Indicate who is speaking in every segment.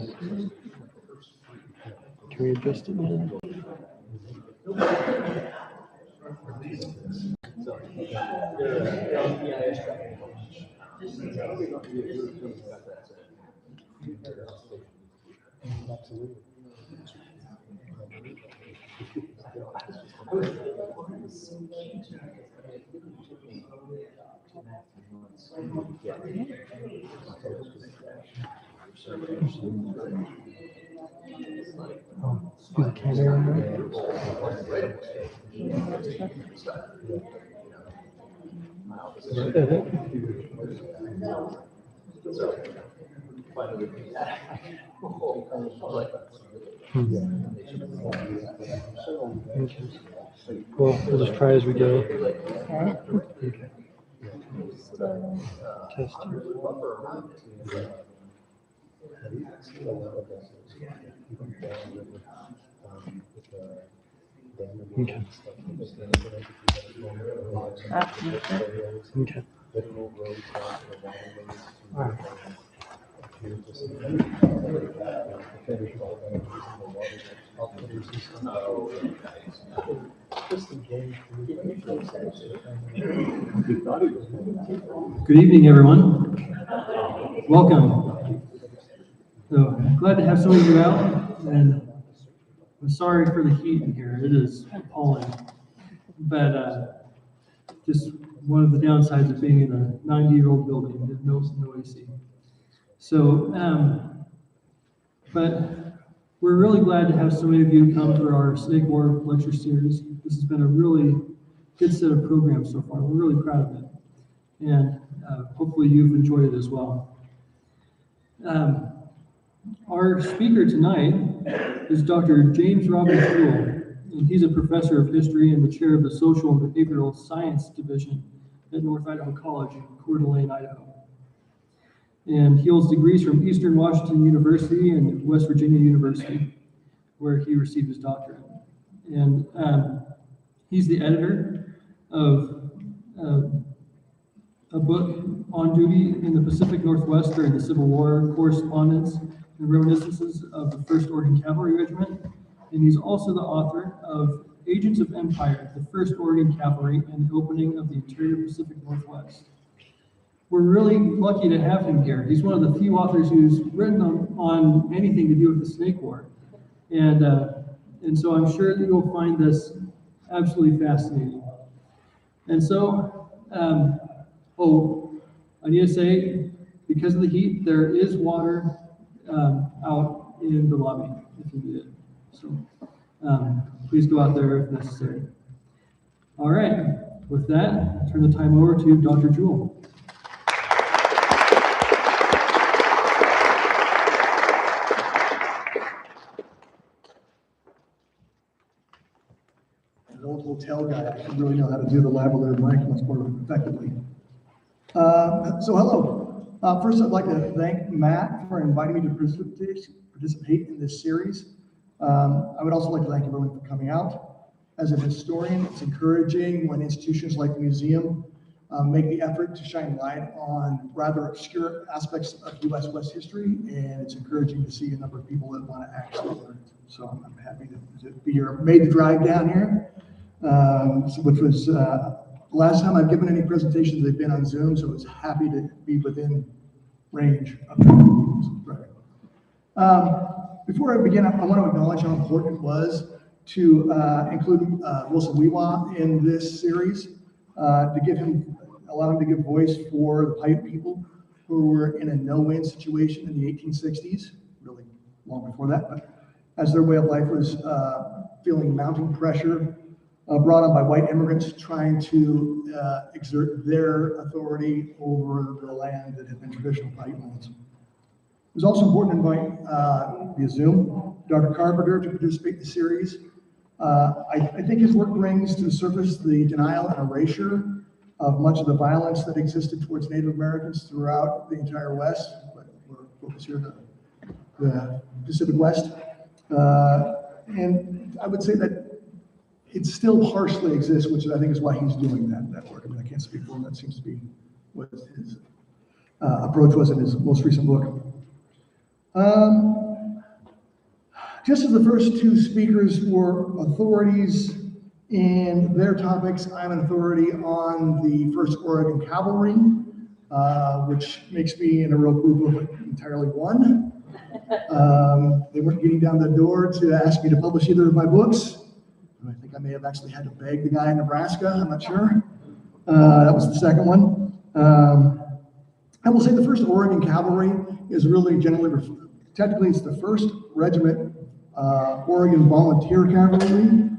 Speaker 1: Can we adjust it now? The camera on Okay. Well, we'll just try as we go. Okay. Test. Okay. Okay. All right.
Speaker 2: Good evening, everyone. Welcome. So glad to have some of you out, and I'm sorry for the heat in here. It is appalling, but just one of the downsides of being in a 90-year-old building with no AC. So, but we're really glad to have so many of you come for our Snake War lecture series. This has been a really good set of programs so far. We're really proud of it, and hopefully you've enjoyed it as well. Our speaker tonight is Dr. James Robbins Jewell, and he's a professor of history and the chair of the Social and Behavioral Science Division at North Idaho College in Coeur d'Alene, Idaho. And he holds degrees from Eastern Washington University and West Virginia University, where he received his doctorate. And he's the editor of a book on duty in the Pacific Northwest during the Civil War, correspondence and reminiscences of the 1st Oregon Cavalry Regiment. And he's also the author of Agents of Empire, the 1st Oregon Cavalry and the Opening of the Interior Pacific Northwest. We're really lucky to have him here. He's one of the few authors who's written on anything to do with the Snake War. And so I'm sure that you'll find this absolutely fascinating. And so, I need to say, because of the heat, there is water out in the lobby if you need it. So please go out there if necessary. All right, with that, I'll turn the time over to Dr. Jewell.
Speaker 3: An old hotel guy, I should really know how to do the lavalier mic much more effectively. So hello. First, I'd like to thank Matt for inviting me to participate in this series. I would also like to thank everyone for coming out. As a historian, it's encouraging when institutions like the museum make the effort to shine light on rather obscure aspects of U.S. West history, and it's encouraging to see a number of people that want to actually learn it. So I'm happy to be here. Made the drive down here, which was last time I've given any presentations, they've been on Zoom, so I was happy to be within range of that. Before I begin, I want to acknowledge how important it was to include Wilson Weewa in this series, to allow him to give voice for the Paiute people who were in a no-win situation in the 1860s, really long before that, but as their way of life was feeling mounting pressure brought on by white immigrants trying to exert their authority over the land that had been traditional Paiute lands. It was also important to invite via Zoom Dr. Carpenter to participate in the series. I think his work brings to the surface the denial and erasure of much of the violence that existed towards Native Americans throughout the entire West, but we're focused here on the Pacific West. And I would say that it still partially exists, which I think is why he's doing that work. I mean, I can't speak for him. That seems to be what his approach was in his most recent book. Just as the first two speakers were authorities in their topics, I'm an authority on the 1st Oregon Cavalry, which makes me in a real group of entirely one. They weren't getting down the door to ask me to publish either of my books. And I think I may have actually had to beg the guy in Nebraska, I'm not sure. That was the second one. I will say the 1st Oregon Cavalry is really technically it's the 1st Regiment Oregon Volunteer Cavalry,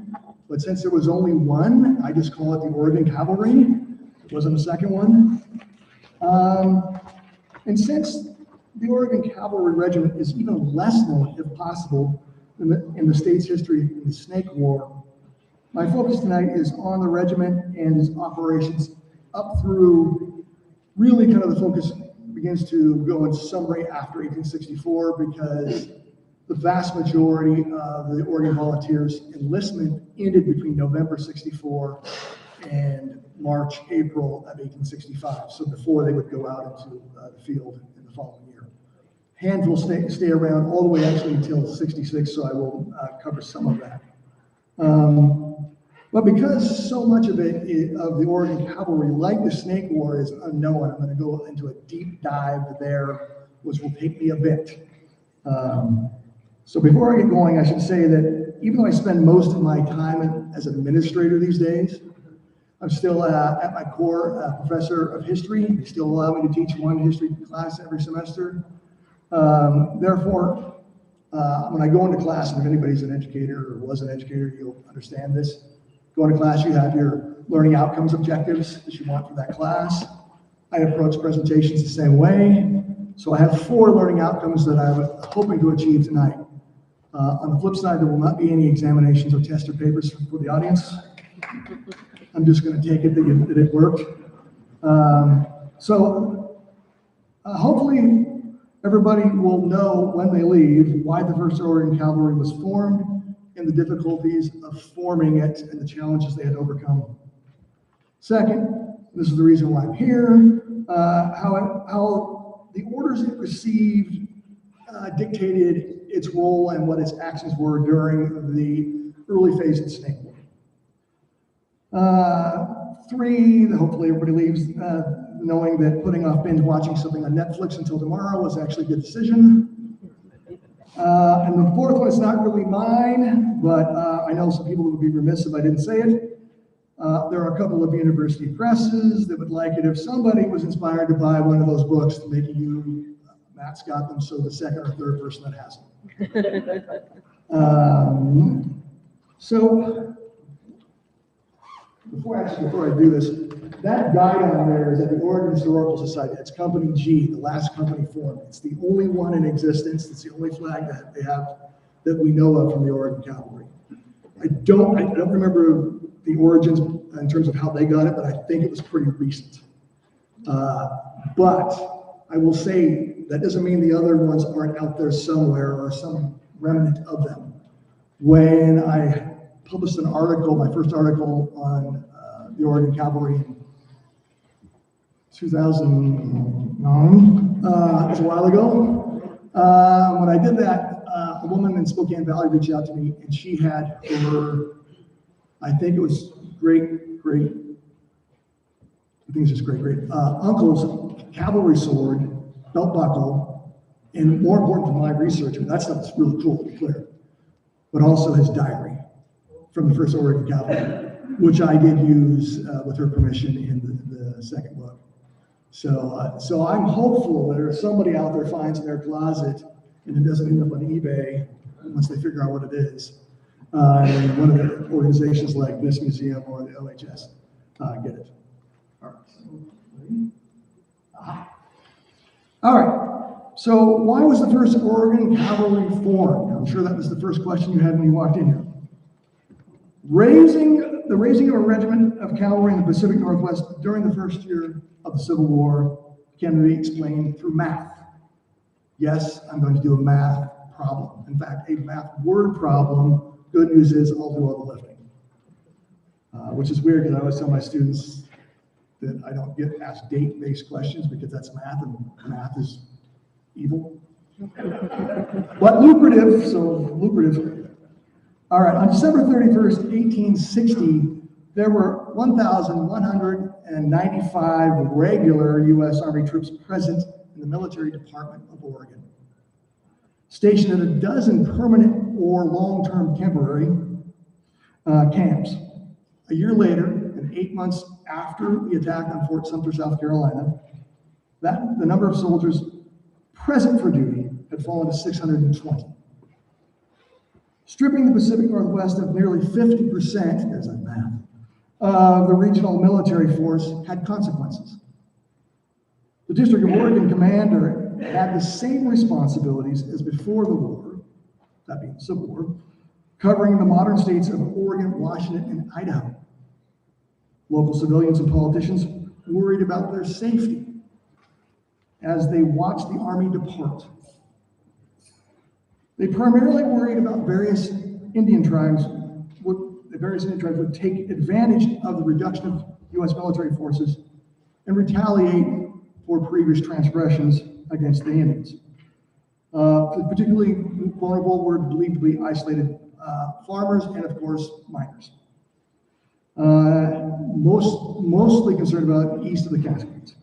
Speaker 3: but since there was only one, I just call it the Oregon Cavalry. It wasn't a second one. And since the Oregon Cavalry Regiment is even less known, if possible, in the state's history in the Snake War, my focus tonight is on the regiment and its operations up through, really kind of the focus begins to go in summary after 1864, because the vast majority of the Oregon Volunteers enlistment ended between November 64 and March, April of 1865. So before they would go out into the field in the following year. Handful stay around all the way actually until 66, so I will cover some of that. But because so much of of the Oregon Cavalry, like the Snake War, is unknown, I'm going to go into a deep dive there, which will take me a bit. So before I get going, I should say that even though I spend most of my time as an administrator these days, I'm still at my core a professor of history. They still allow me to teach one history class every semester. Therefore, when I go into class, and if anybody's an educator or was an educator, you'll understand this. Go into class, you have your learning outcomes objectives that you want for that class. I approach presentations the same way. So I have 4 learning outcomes that I'm hoping to achieve tonight. On the flip side, there will not be any examinations or test or papers for the audience. I'm just going to take it that it worked. Hopefully everybody will know when they leave why the 1st Oregon Cavalry was formed and the difficulties of forming it and the challenges they had to overcome. Second, this is the reason why I'm here, how the orders it received dictated its role and what its actions were during the early phase of the Snake War. 3, hopefully everybody leaves knowing that putting off binge watching something on Netflix until tomorrow was actually a good decision. And the 4th one is not really mine, but I know some people would be remiss if I didn't say it. There are a couple of university presses that would like it if somebody was inspired to buy one of those books to make you, Matt's got them, so the second or third person that has them. So before I do this, that guide on there is at the Oregon Historical Society. It's Company G, the last company formed. It's the only one in existence. It's the only flag that they have that we know of from the Oregon Cavalry. I don't remember the origins in terms of how they got it, but I think it was pretty recent. But I will say that doesn't mean the other ones aren't out there somewhere or some remnant of them. When I published an article, my first article on the Oregon Cavalry in 2009, it's a while ago. When I did that, a woman in Spokane Valley reached out to me, and she had her, I think it was uncle's cavalry sword, belt buckle, and more important to my research, and that stuff is really cool, to be clear, but also his diary from the 1st Oregon Cavalry, which I did use with her permission in the second book. So I'm hopeful that there's somebody out there finds in their closet, and it doesn't end up on eBay once they figure out what it is. And one of the organizations like this museum or the OHS get it. All right. So why was the 1st Oregon Cavalry formed? I'm sure that was the first question you had when you walked in here. The raising of a regiment of cavalry in the Pacific Northwest during the first year of the Civil War can be explained through math. Yes, I'm going to do a math problem. In fact, a math word problem. Good news is I'll do all the lifting. Which is weird because I always tell my students that I don't get asked date-based questions because that's math, and math is evil. But lucrative, so lucrative. All right, on December 31st, 1860, there were 1,195 regular U.S. Army troops present in the military department of Oregon, stationed at a dozen permanent or long-term temporary camps. A year later, and 8 months after the attack on Fort Sumter, South Carolina, the number of soldiers present for duty had fallen to 620. Stripping the Pacific Northwest of nearly 50%, there's that math, of the regional military force had consequences. The District of Oregon commander had the same responsibilities as before the war, that being the Civil War, covering the modern states of Oregon, Washington, and Idaho. Local civilians and politicians worried about their safety as they watched the Army depart. They primarily worried about various Indian tribes would take advantage of the reduction of U.S. military forces and retaliate for previous transgressions against the Indians. Particularly vulnerable were believed to be isolated farmers and, of course, miners. Mostly concerned about east of the Cascades.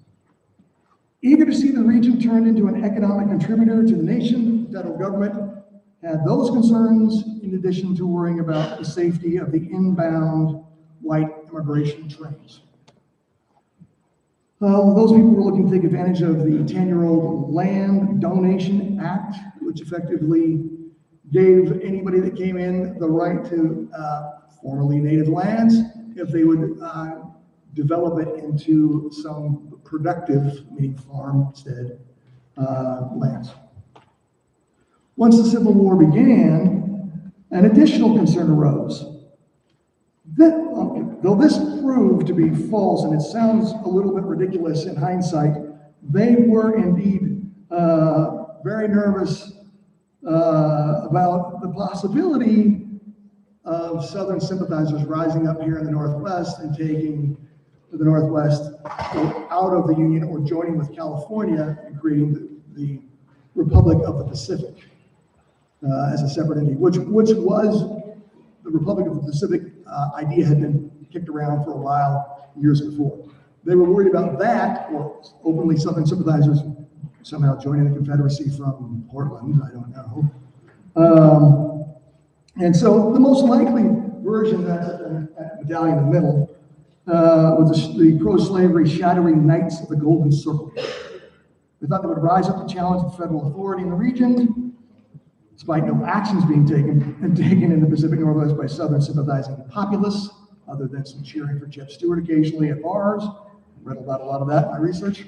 Speaker 3: Eager to see the region turned into an economic contributor to the nation, the federal government had those concerns in addition to worrying about the safety of the inbound white immigration trains. Those people were looking to take advantage of the 10-year-old Land Donation Act, which effectively gave anybody that came in the right to formerly native lands if they would develop it into some productive, meaning farmstead lands. Once the Civil War began, an additional concern arose. Though this proved to be false, and it sounds a little bit ridiculous in hindsight, they were indeed very nervous about the possibility of Southern sympathizers rising up here in the Northwest and taking the Northwest out of the Union or joining with California and creating the Republic of the Pacific as a separate entity, which was the Republic of the Pacific idea had been kicked around for a while years before. They were worried about that, or openly Southern sympathizers somehow joining the Confederacy from Portland, I don't know. And so the most likely version, that's that medallion in the middle, was the pro-slavery shadowy Knights of the Golden Circle. They thought they would rise up to challenge the federal authority in the region, despite no actions being taken in the Pacific Northwest by Southern sympathizing populace, other than some cheering for Jeb Stuart occasionally at bars. Read about a lot of that in my research.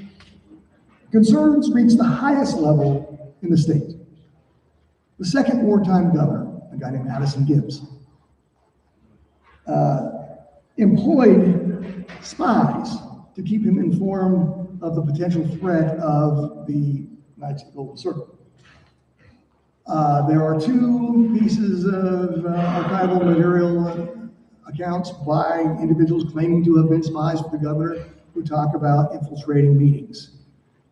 Speaker 3: Concerns reached the highest level in the state. The second wartime governor, a guy named Addison Gibbs, employed spies to keep him informed of the potential threat of the Knights of the Golden Circle. There are two pieces of archival material accounts by individuals claiming to have been spies for the governor who talk about infiltrating meetings.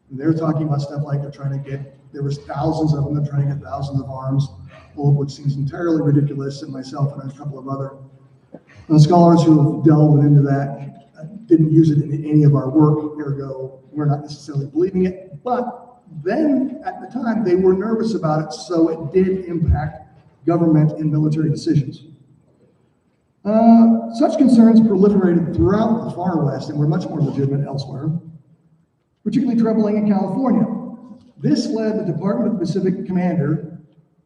Speaker 3: And they're talking about stuff like there was thousands of them, they're trying to get thousands of arms, all of which seems entirely ridiculous, and myself and a couple of other scholars who have delved into that didn't use it in any of our work, ergo we're not necessarily believing it, but then at the time they were nervous about it, so it did impact government and military decisions. Such concerns proliferated throughout the far west and were much more legitimate elsewhere, particularly troubling in California. This led the Department of the Pacific commander,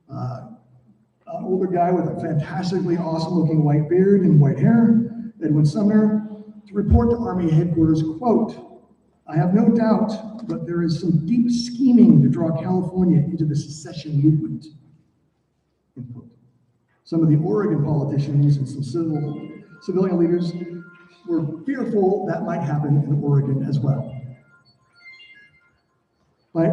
Speaker 3: an older guy with a fantastically awesome looking white beard and white hair, Edwin Sumner, to report to Army headquarters, quote, "I have no doubt, but there is some deep scheming to draw California into the secession movement." End quote. Some of the Oregon politicians and some civilian leaders were fearful that might happen in Oregon as well. By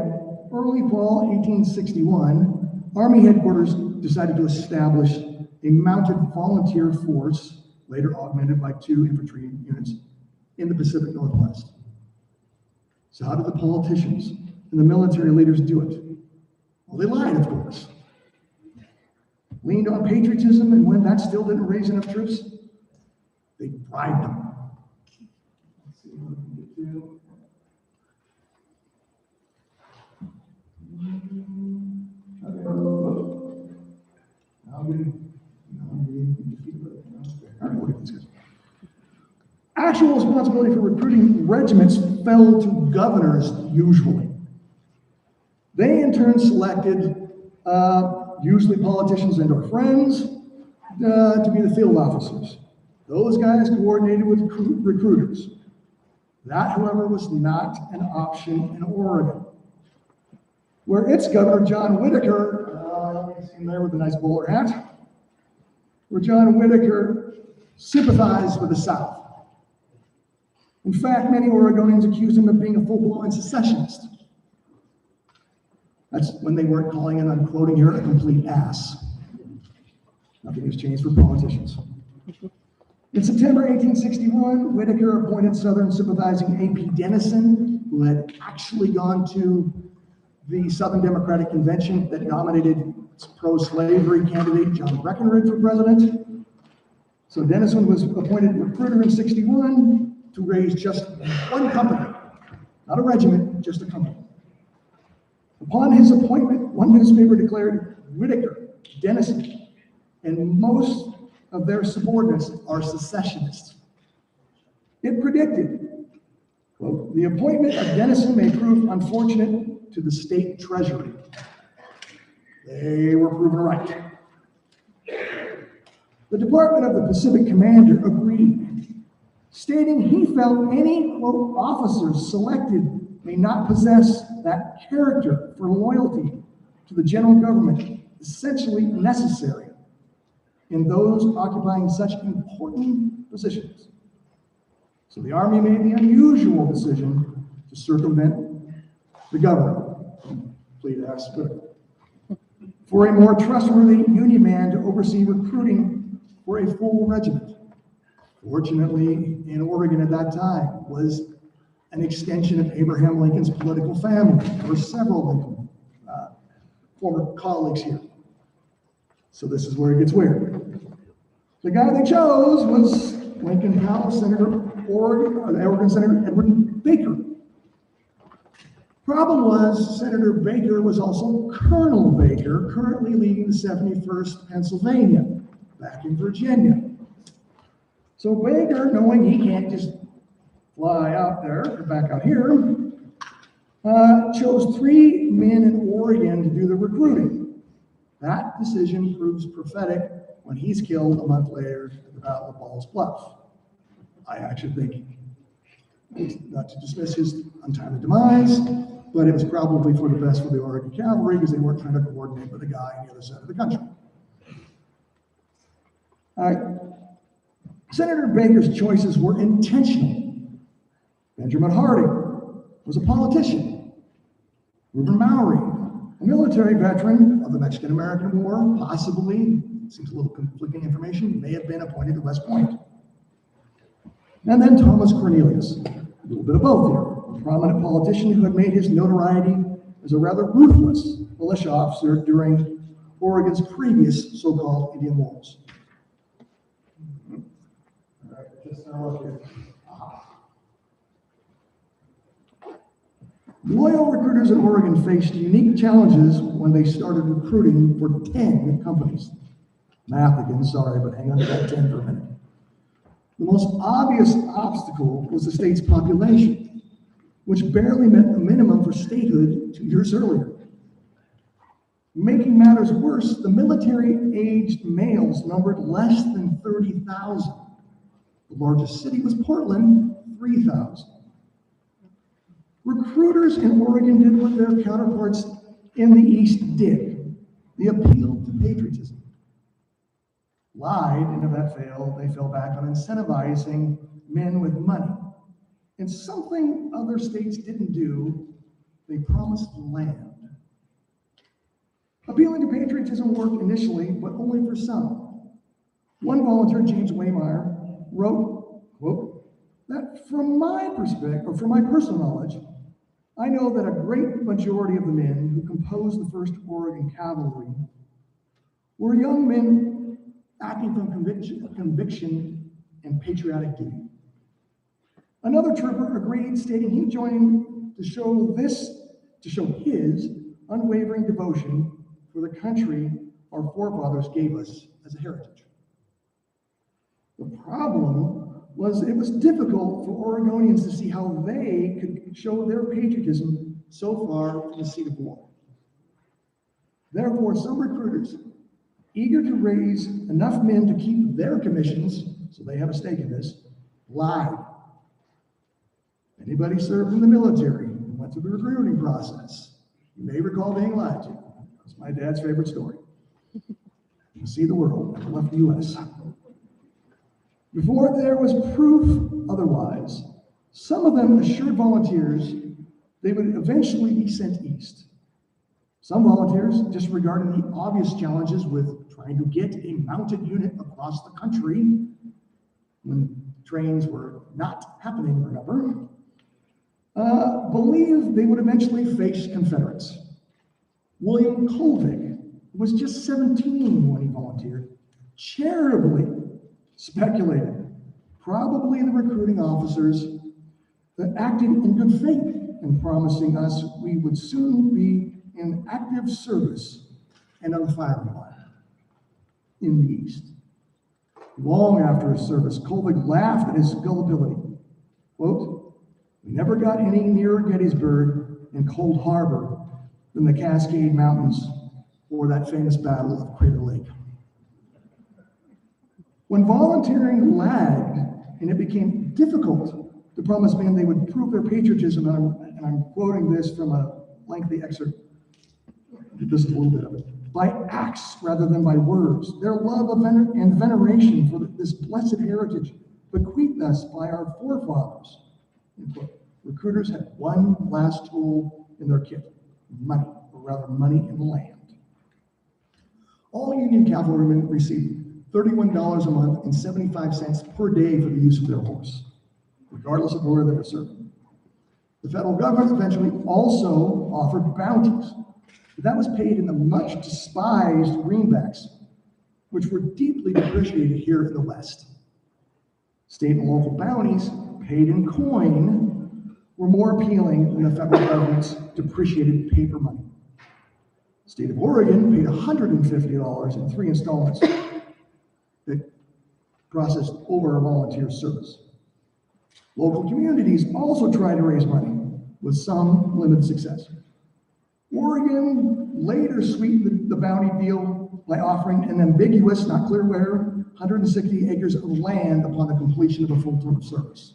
Speaker 3: early fall 1861, Army headquarters decided to establish a mounted volunteer force, later augmented by 2 infantry units, in the Pacific Northwest. So how did the politicians and the military leaders do it? Well, they lied, of course. Leaned on patriotism, and when that still didn't raise enough troops, they bribed them. Let's see what we can get to. Actual responsibility for recruiting regiments fell to governors usually. They in turn selected usually politicians and or friends to be the field officers. Those guys coordinated with recruiters. That, however, was not an option in Oregon, where its governor, John Whitaker, you see him there with a nice bowler hat, where John Whitaker sympathized with the South. In fact, many Oregonians accused him of being a full-blown secessionist. That's when they weren't calling him, I'm quoting here, a complete ass. Nothing has changed for politicians. In September 1861, Whitaker appointed Southern sympathizing A.P. Dennison, who had actually gone to the Southern Democratic Convention that nominated its pro-slavery candidate John Breckinridge for president. So Dennison was appointed recruiter in 61 to raise just one company, not a regiment, just a company. Upon his appointment, one newspaper declared Whitaker, Dennison, and most of their subordinates are secessionists. It predicted, quote, the appointment of Dennison may prove unfortunate to the state treasury. They were proven right. The Department of the Pacific Commander agreed, stating he felt any, quote, officers selected may not possess that character for loyalty to the general government essentially necessary in those occupying such important positions. So the Army made the unusual decision to circumvent the governor, complete ass Whitaker, for a more trustworthy Union man to oversee recruiting for a full regiment. Fortunately, in Oregon at that time was an extension of Abraham Lincoln's political family. There were several Lincoln former colleagues here. So this is where it gets weird. The guy they chose was Lincoln pal, Oregon Senator Edward Baker. Problem was, Senator Baker was also Colonel Baker, currently leading the 71st Pennsylvania, back in Virginia. So Baker, knowing he can't just fly out there or back out here, chose 3 men in Oregon to do the recruiting. That decision proves prophetic when he's killed a month later at the Battle of Ball's Bluff. I actually think, not to dismiss his untimely demise, but it was probably for the best for the Oregon Cavalry because they weren't trying to coordinate with a guy on the other side of the country. All right. Senator Baker's choices were intentional. Benjamin Harding was a politician. Reuben Maury, a military veteran of the Mexican-American War, possibly, seems a little conflicting information, may have been appointed to West Point. And then Thomas Cornelius, a little bit of both here, a prominent politician who had made his notoriety as a rather ruthless militia officer during Oregon's previous so-called Indian Wars. All right, just now look here. Loyal recruiters in Oregon faced unique challenges when they started recruiting for 10 companies. Math again, sorry, but hang on to that 10 for a minute. The most obvious obstacle was the state's population, which barely met the minimum for statehood 2 years earlier. Making matters worse, the military-aged males numbered less than 30,000. The largest city was Portland, 3,000. Recruiters in Oregon did what their counterparts in the East did. They appealed to patriotism. Lied, and if that failed, they fell back on incentivizing men with money. And something other states didn't do, they promised land. Appealing to patriotism worked initially, but only for some. One volunteer, James Waymeyer, wrote, quote, that from my perspective, or from my personal knowledge, I know that a great majority of the men who composed the 1st Oregon Cavalry were young men acting from conviction and patriotic duty. Another trooper agreed, stating he joined to show his unwavering devotion for the country our forefathers gave us as a heritage. The problem was it was difficult for Oregonians to see how they could show their patriotism so far from the seat of war. Therefore, some recruiters, eager to raise enough men to keep their commissions, so they have a stake in this, lied. Anybody served in the military and went through the recruiting process, you may recall being lied to. That's my dad's favorite story. You see the world, never left the U.S. Before there was proof otherwise, some of them assured volunteers they would eventually be sent east. Some volunteers, disregarding the obvious challenges with trying to get a mounted unit across the country when trains were not happening, remember, believed they would eventually face Confederates. William Colvig, who was just 17 when he volunteered, charitably speculated, probably the recruiting officers that acted in good faith in promising us we would soon be in active service and on the firing line in the East. Long after his service, Colvig laughed at his gullibility. Quote, "We never got any nearer Gettysburg and Cold Harbor than the Cascade Mountains or that famous battle of Crater Lake." When volunteering lagged and it became difficult to promise men they would prove their patriotism, and I'm quoting this from a lengthy excerpt, just a little bit of it, by acts rather than by words, their love of and veneration for this blessed heritage bequeathed us by our forefathers. Recruiters had one last tool in their kit, money, or rather money in land. All Union cavalrymen received $31 a month and 75 cents per day for the use of their horse, regardless of where they were serving. The federal government eventually also offered bounties, but that was paid in the much despised greenbacks, which were deeply depreciated here in the West. State and local bounties, paid in coin, were more appealing than the federal government's depreciated paper money. The state of Oregon paid $150 in 3 installments that processed over a volunteer service. Local communities also tried to raise money with some limited success. Oregon later sweetened the bounty deal by offering an ambiguous, not clear where, 160 acres of land upon the completion of a full term of service.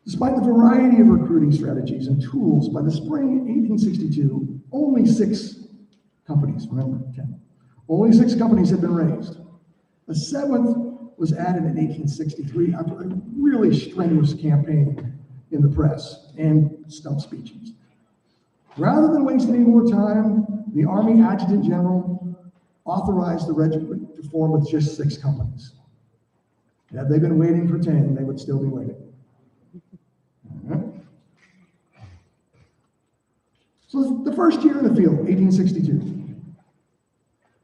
Speaker 3: Despite the variety of recruiting strategies and tools, by the spring of 1862, only 6 companies, remember 10, only 6 companies had been raised. A 7th was added in 1863 after a really strenuous campaign in the press and stump speeches. Rather than waste any more time, the Army Adjutant General authorized the regiment to form with just 6 companies. Had they been waiting for 10, they would still be waiting. So the first year in the field, 1862.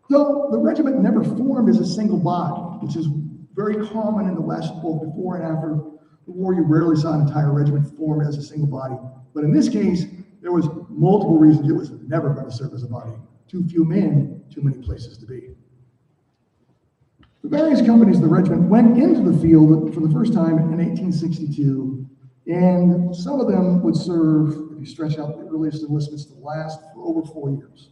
Speaker 3: Though the regiment never formed as a single body, which is very common in the West, both before and after the war, you rarely saw an entire regiment formed as a single body. But in this case, there was multiple reasons it was never going to serve as a body. Too few men, too many places to be. The various companies of the regiment went into the field for the first time in 1862, and some of them would serve, if you stretch out the earliest enlistments, to last for over 4 years,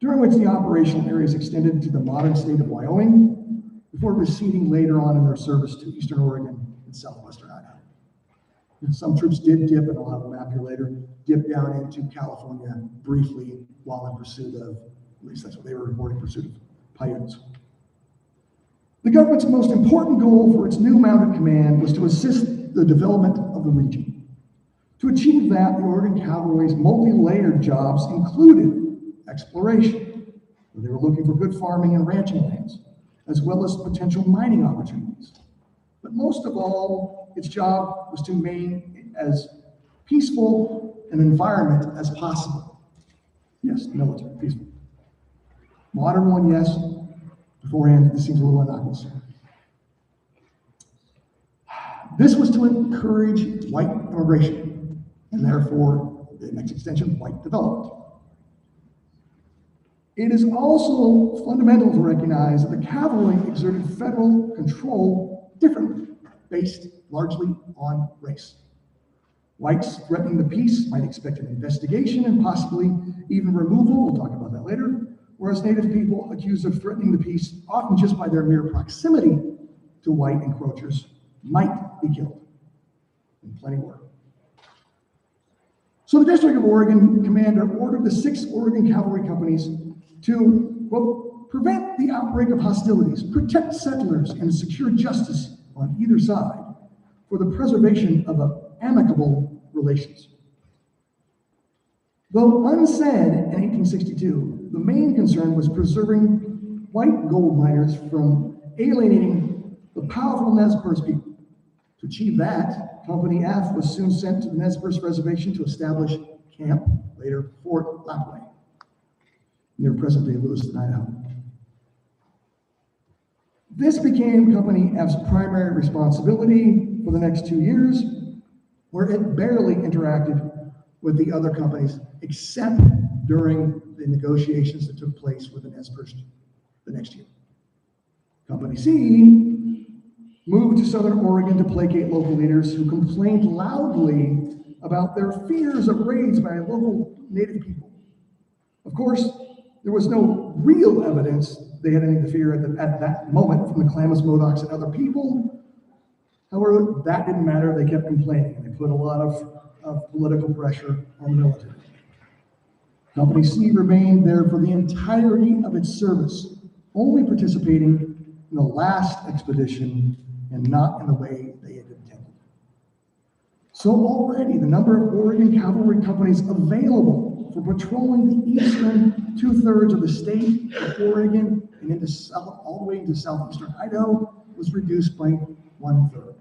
Speaker 3: during which the operational areas extended to the modern state of Wyoming, before receding later on in their service to Eastern Oregon and southwestern Idaho. And some troops did dip, and I'll have a map here later, dip down into California briefly while in pursuit of, at least that's what they were reporting, pursuit of Paiutes. The government's most important goal for its new mounted command was to assist the development of the region. To achieve that, the Oregon Cavalry's multi-layered jobs included exploration, where they were looking for good farming and ranching lands, as well as potential mining opportunities. But most of all, its job was to peaceful an environment as possible. Yes, military, peaceful. Modern one, yes. Beforehand, this seems a little innocuous. This was to encourage white immigration, and therefore, the next extension, white development. It is also fundamental to recognize that the cavalry exerted federal control differently, based largely on race. Whites threatening the peace might expect an investigation and possibly even removal, we'll talk about that later, whereas Native people accused of threatening the peace, often just by their mere proximity to white encroachers, might be killed. And plenty were. So the District of Oregon commander ordered the 6 Oregon Cavalry companies to, quote, prevent the outbreak of hostilities, protect settlers, and secure justice on either side for the preservation of amicable relations. Though unsaid in 1862, the main concern was preserving white gold miners from alienating the powerful Nez Perce people. To achieve that, Company F was soon sent to the Nez Perce Reservation to establish Camp, later Fort Lapwai, near present-day Lewiston, Idaho. This became Company F's primary responsibility for the next 2 years, where it barely interacted with the other companies, except during the negotiations that took place with the Nez Perce the next year. Company C moved to Southern Oregon to placate local leaders who complained loudly about their fears of raids by local Native people. Of course, there was no real evidence they had anything to fear at that moment from the Klamath, Modocs, and other people. However, that didn't matter. They kept complaining, and they put a lot of political pressure on the military. Company C remained there for the entirety of its service, only participating in the last expedition and not in the way they had intended. So already the number of Oregon Cavalry companies available for patrolling the eastern 2/3 of the state of Oregon and into all the way into southeastern Idaho was reduced by 1/3.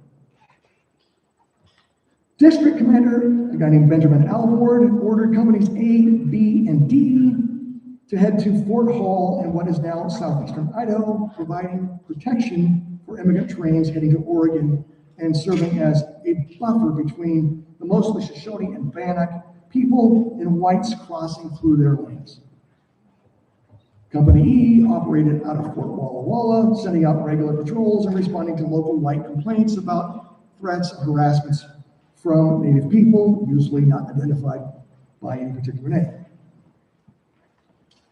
Speaker 3: District Commander, a guy named Benjamin Alvord, ordered companies A, B, and D to head to Fort Hall in what is now southeastern Idaho, providing protection for immigrant trains heading to Oregon and serving as a buffer between the mostly Shoshone and Bannock people and whites crossing through their lands. Company E operated out of Fort Walla Walla, sending out regular patrols and responding to local white complaints about threats or harassments from Native people, usually not identified by any particular name.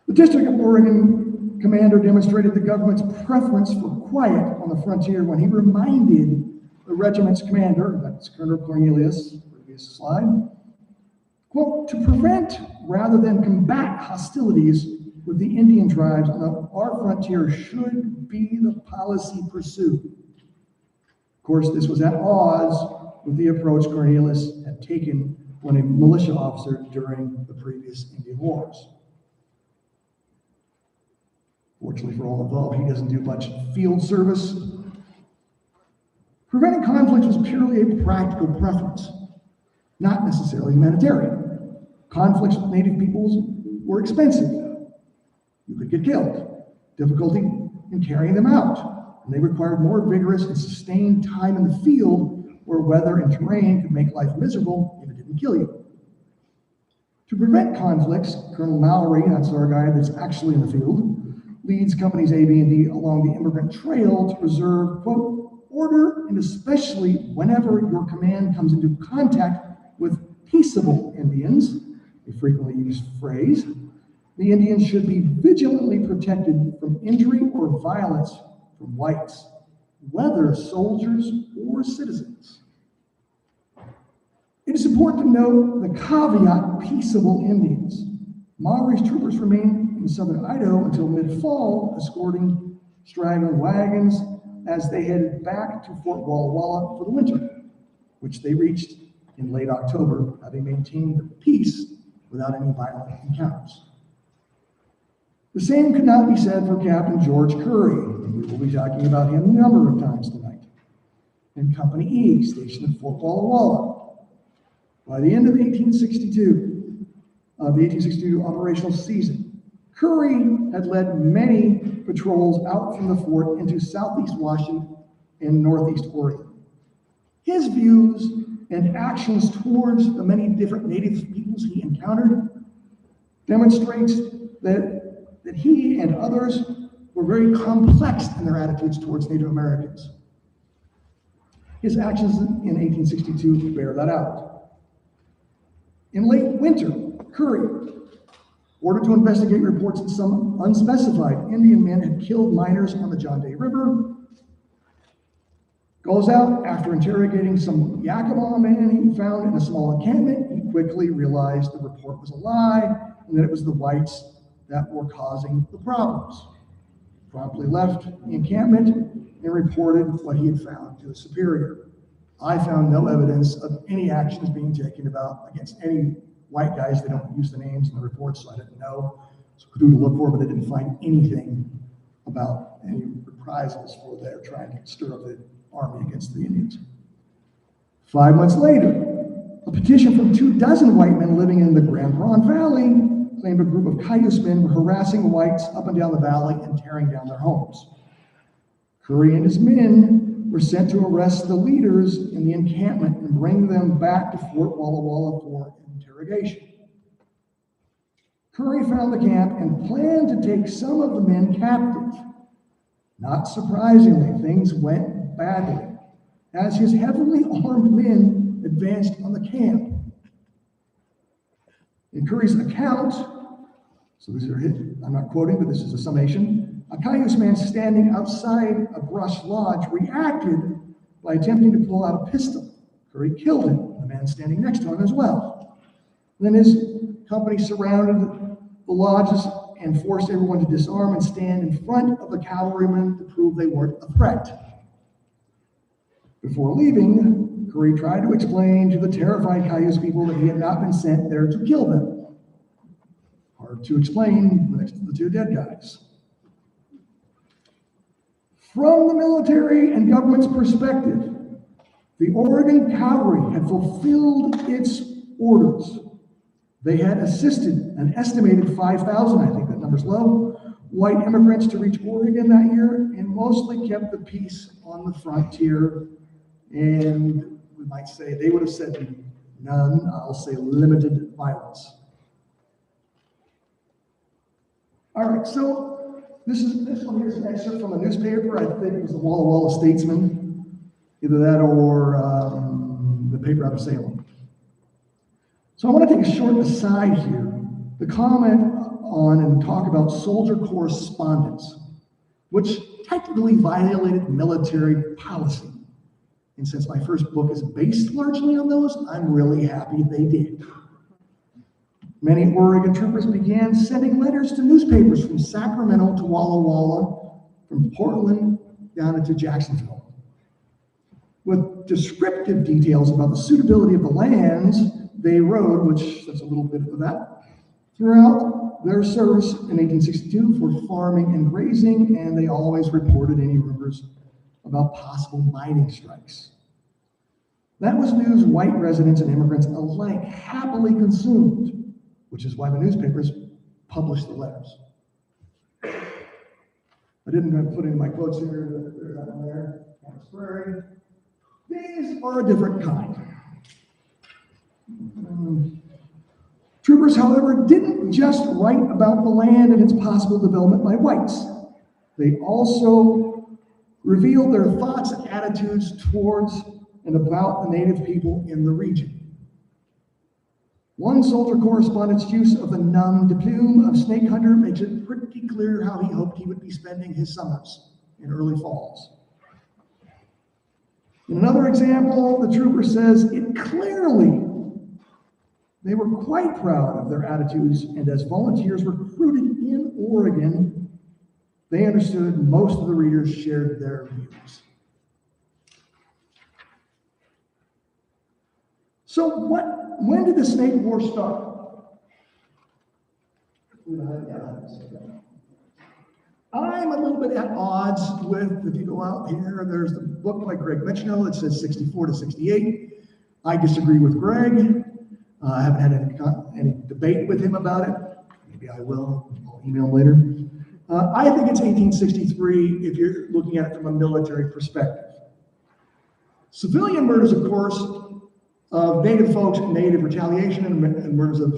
Speaker 3: The District of Oregon commander demonstrated the government's preference for quiet on the frontier when he reminded the regiment's commander, that's Colonel Cornelius, previous slide, quote, to prevent rather than combat hostilities with the Indian tribes on our frontier should be the policy pursued. Of course, this was at odds with the approach Cornelius had taken when a militia officer during the previous Indian Wars. Fortunately for all involved, he doesn't do much field service. Preventing conflict was purely a practical preference, not necessarily humanitarian. Conflicts with Native peoples were expensive. You could get killed. Difficulty in carrying them out. And they required more vigorous and sustained time in the field where weather and terrain could make life miserable if it didn't kill you. To prevent conflicts, Colonel Mallory, that's our guy that's actually in the field, leads companies A, B, and D along the immigrant trail to preserve, quote, order, and especially whenever your command comes into contact with peaceable Indians, a frequently used phrase, the Indians should be vigilantly protected from injury or violence from whites, whether soldiers or citizens. It is important to note the caveat, peaceable Indians. Mallory's troopers remained in southern Idaho until mid-fall, escorting straggling wagons as they headed back to Fort Walla Walla for the winter, which they reached in late October, having maintained peace without any violent encounters. The same could not be said for Captain George Curry, and we will be talking about him a number of times tonight, and Company E, stationed at Fort Walla Walla. By the end of the 1862 operational season, Curry had led many patrols out from the fort into southeast Washington and northeast Oregon. His views and actions towards the many different native peoples he encountered demonstrates that he and others were very complex in their attitudes towards Native Americans. His actions in 1862 bear that out. In late winter, Curry, ordered to investigate reports that some unspecified Indian men had killed miners on the John Day River, goes out after interrogating some Yakima men he found in a small encampment. He quickly realized the report was a lie and that it was the whites that were causing the problems. Promptly left the encampment and reported what he had found to his superior. I found no evidence of any actions being taken against any white guys. They don't use the names in the reports, so I didn't know. So who to look for, but I didn't find anything about any reprisals for their trying to stir up the army against the Indians. 5 months later, a petition from 24 white men living in the Grand Ronde Valley claimed a group of Cayuse men were harassing whites up and down the valley and tearing down their homes. Curry and his men were sent to arrest the leaders in the encampment and bring them back to Fort Walla Walla for interrogation. Curry found the camp and planned to take some of the men captive. Not surprisingly, things went badly as his heavily armed men advanced on the camp. In Curry's account, so these are I'm not quoting, but this is a summation. A Cayuse man standing outside a brush lodge reacted by attempting to pull out a pistol. Curry killed him, the man standing next to him as well. Then his company surrounded the lodges and forced everyone to disarm and stand in front of the cavalrymen to prove they weren't a threat. Before leaving, Curry tried to explain to the terrified Cayuse people that he had not been sent there to kill them. Hard to explain next to the two dead guys. From the military and government's perspective, the Oregon Cavalry had fulfilled its orders. They had assisted an estimated 5,000, I think that number's low, white immigrants to reach Oregon that year and mostly kept the peace on the frontier. And we might say, they would have said none, I'll say limited violence. All right, so this one here is an excerpt from a newspaper. I think it was the Walla Walla Statesman, either that or the paper out of Salem. So I want to take a short aside here to comment on and talk about soldier correspondence, which technically violated military policy. And since my first book is based largely on those, I'm really happy they did. Many Oregon troopers began sending letters to newspapers from Sacramento to Walla Walla, from Portland down into Jacksonville, with descriptive details about the suitability of the lands they rode, which that's a little bit of that, throughout their service in 1862 for farming and grazing, and they always reported any rumors about possible mining strikes. That was news white residents and immigrants alike happily consumed, which is why the newspapers published the letters. I didn't put in my quotes here, there's that one there, Campus Prairie. These are a different kind. Troopers, however, didn't just write about the land and its possible development by whites. They also revealed their thoughts and attitudes towards and about the native people in the region. One soldier correspondent's use of the nom de plume of snake hunter makes it pretty clear how he hoped he would be spending his summers in early falls. In another example, the trooper says it clearly they were quite proud of their attitudes, and as volunteers recruited in Oregon, they understood most of the readers shared their views. So when did the Snake War start? I'm a little bit at odds with, if you go out here, there's the book by Greg Michno that says 64 to 68. I disagree with Greg. I haven't had any debate with him about it. Maybe I will. I'll email him later. I think it's 1863 if you're looking at it from a military perspective. Civilian murders, of course, of Native folks, Native retaliation, and murders of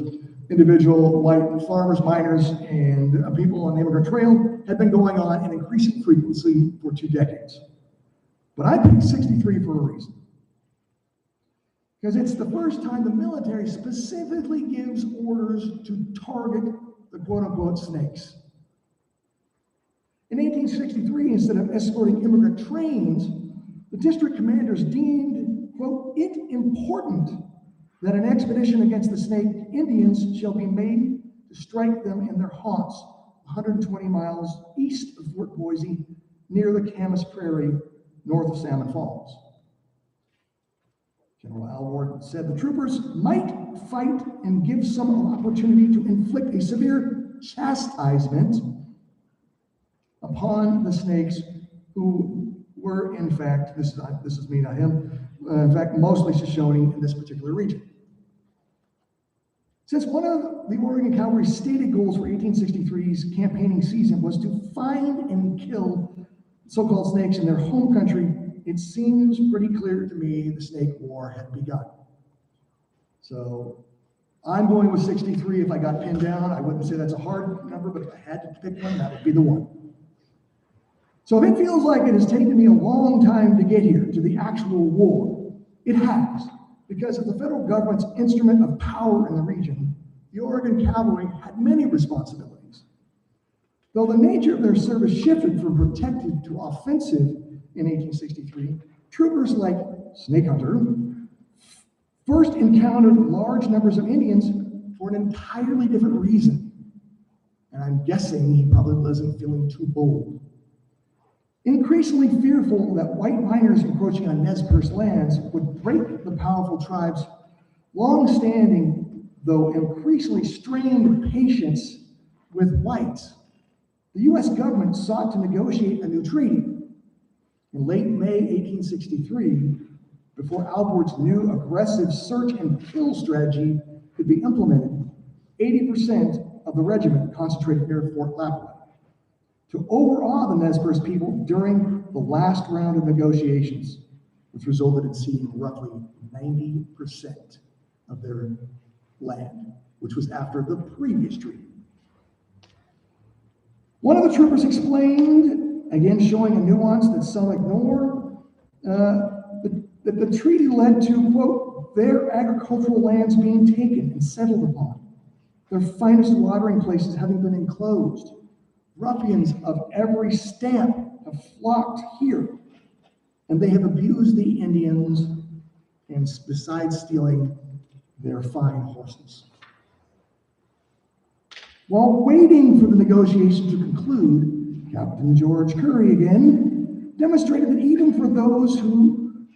Speaker 3: individual white farmers, miners, and people on the Immigrant Trail had been going on in increasing frequency for 2 decades. But I picked 63 for a reason. Because it's the first time the military specifically gives orders to target the quote-unquote snakes. In 1863, instead of escorting immigrant trains, the district commanders deemed, quote, it important that an expedition against the Snake Indians shall be made to strike them in their haunts, 120 miles east of Fort Boise, near the Camas Prairie, north of Salmon Falls. General Alvord said the troopers might fight and give some opportunity to inflict a severe chastisement upon the snakes, who were, in fact, this is me, not him, in fact, mostly Shoshone in this particular region. Since one of the Oregon Cavalry's stated goals for 1863's campaigning season was to find and kill so-called snakes in their home country, it seems pretty clear to me the snake war had begun. So I'm going with 63 if I got pinned down. I wouldn't say that's a hard number, but if I had to pick one, that would be the one. So if it feels like it has taken me a long time to get here, to the actual war, it has. Because of the federal government's instrument of power in the region, the Oregon Cavalry had many responsibilities. Though the nature of their service shifted from protective to offensive in 1863, troopers like Snake Hunter first encountered large numbers of Indians for an entirely different reason. And I'm guessing he probably wasn't feeling too bold. Increasingly fearful that white miners encroaching on Nez Perce lands would break the powerful tribe's long-standing, though increasingly strained patience with whites, the U.S. government sought to negotiate a new treaty. In late May 1863, before Alvord's new aggressive search and kill strategy could be implemented, 80% of the regiment concentrated near Fort Lafayette to overawe the Nez Perce people during the last round of negotiations, which resulted in ceding roughly 90% of their land, which was after the previous treaty. One of the troopers explained, again showing a nuance that some ignore, that the treaty led to, quote, their agricultural lands being taken and settled upon, their finest watering places having been enclosed. Ruffians of every stamp have flocked here, and they have abused the Indians, and besides stealing their fine horses. While waiting for the negotiation to conclude, Captain George Curry again demonstrated that even for those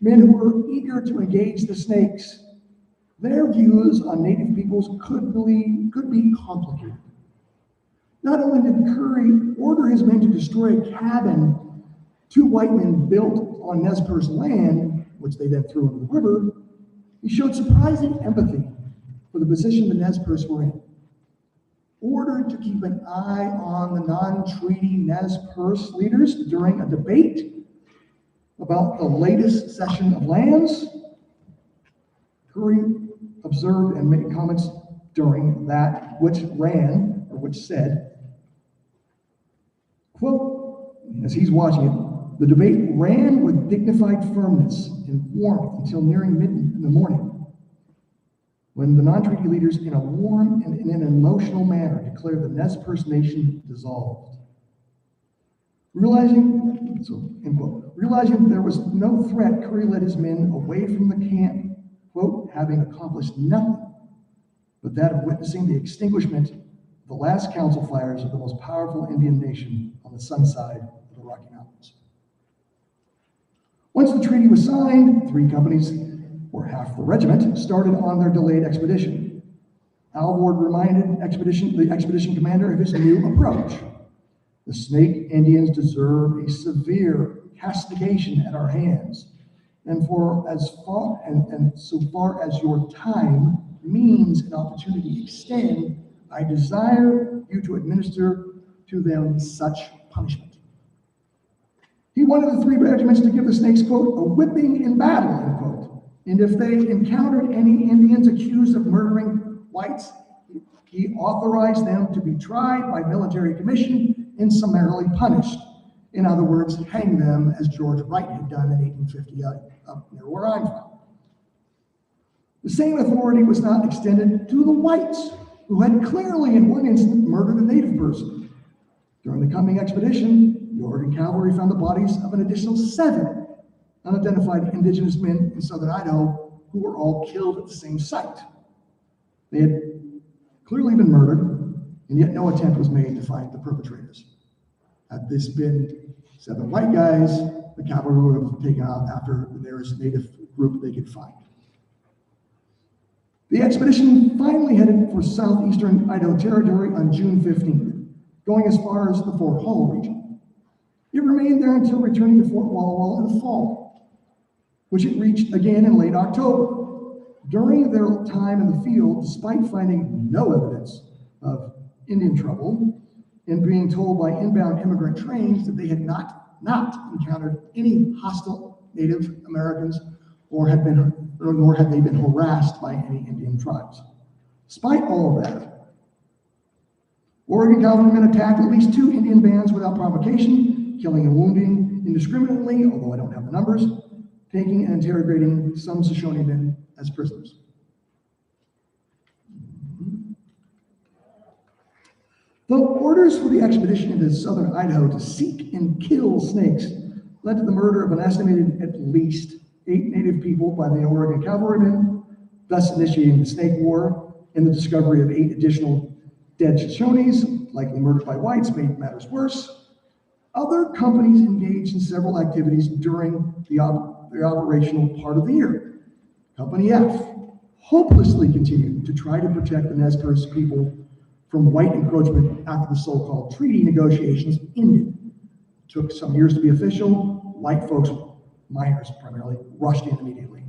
Speaker 3: men who were eager to engage the snakes, their views on Native peoples could be complicated. Not only did Curry order his men to destroy a cabin 2 white men built on Nez Perce land, which they then threw into the river, he showed surprising empathy for the position the Nez Perce were in. Ordered to keep an eye on the non-treaty Nez Perce leaders during a debate about the latest cession of lands, Curry observed and made comments during that, which said, quote, as he's watching it, the debate ran with dignified firmness and warmth until nearing midnight in the morning, when the non-treaty leaders, in a warm and in an emotional manner, declared the Nez Perce Nation dissolved. Realizing there was no threat, Curry led his men away from the camp, quote, having accomplished nothing but that of witnessing the extinguishment of the last council fires of the most powerful Indian nation on the sun side of the Rocky Mountains. Once the treaty was signed, 3 companies, or half the regiment, started on their delayed expedition. Alvord reminded the expedition commander of his new approach. The Snake Indians deserve a severe castigation at our hands, and so far as your time means and opportunity extend, I desire you to administer to them such punishment. He wanted the three regiments to give the snakes, quote, a whipping in battle, end quote. And if they encountered any Indians accused of murdering whites, he authorized them to be tried by military commission and summarily punished. In other words, hang them as George Wright had done in 1850 up near where I'm from. The same authority was not extended to the whites, who had clearly in one incident murdered a native person. During the coming expedition, the Oregon Cavalry found the bodies of an additional 7 unidentified indigenous men in southern Idaho who were all killed at the same site. They had clearly been murdered, and yet no attempt was made to find the perpetrators. Had this been 7 white guys, the cavalry would have taken off after the nearest native group they could find. The expedition finally headed for southeastern Idaho Territory on June 15th, going as far as the Fort Hall region. It remained there until returning to Fort Walla Walla in the fall, which it reached again in late October. During their time in the field, despite finding no evidence of Indian trouble and being told by inbound immigrant trains that they had not encountered any hostile Native Americans nor had they been harassed by any Indian tribes. Despite all of that, Oregon cavalrymen attacked at least 2 Indian bands without provocation, killing and wounding indiscriminately, although I don't have the numbers, taking and interrogating some Shoshone men as prisoners. Though orders for the expedition into southern Idaho to seek and kill snakes led to the murder of an estimated at least 8 native people by the Oregon cavalrymen, thus initiating the Snake War, and the discovery of 8 additional dead Shoshones, likely murdered by whites, made matters worse. Other companies engaged in several activities during the operational part of the year. Company F hopelessly continued to try to protect the Nez Perce people from white encroachment after the so-called treaty negotiations ended. It took some years to be official. White folks, miners primarily, rushed in immediately.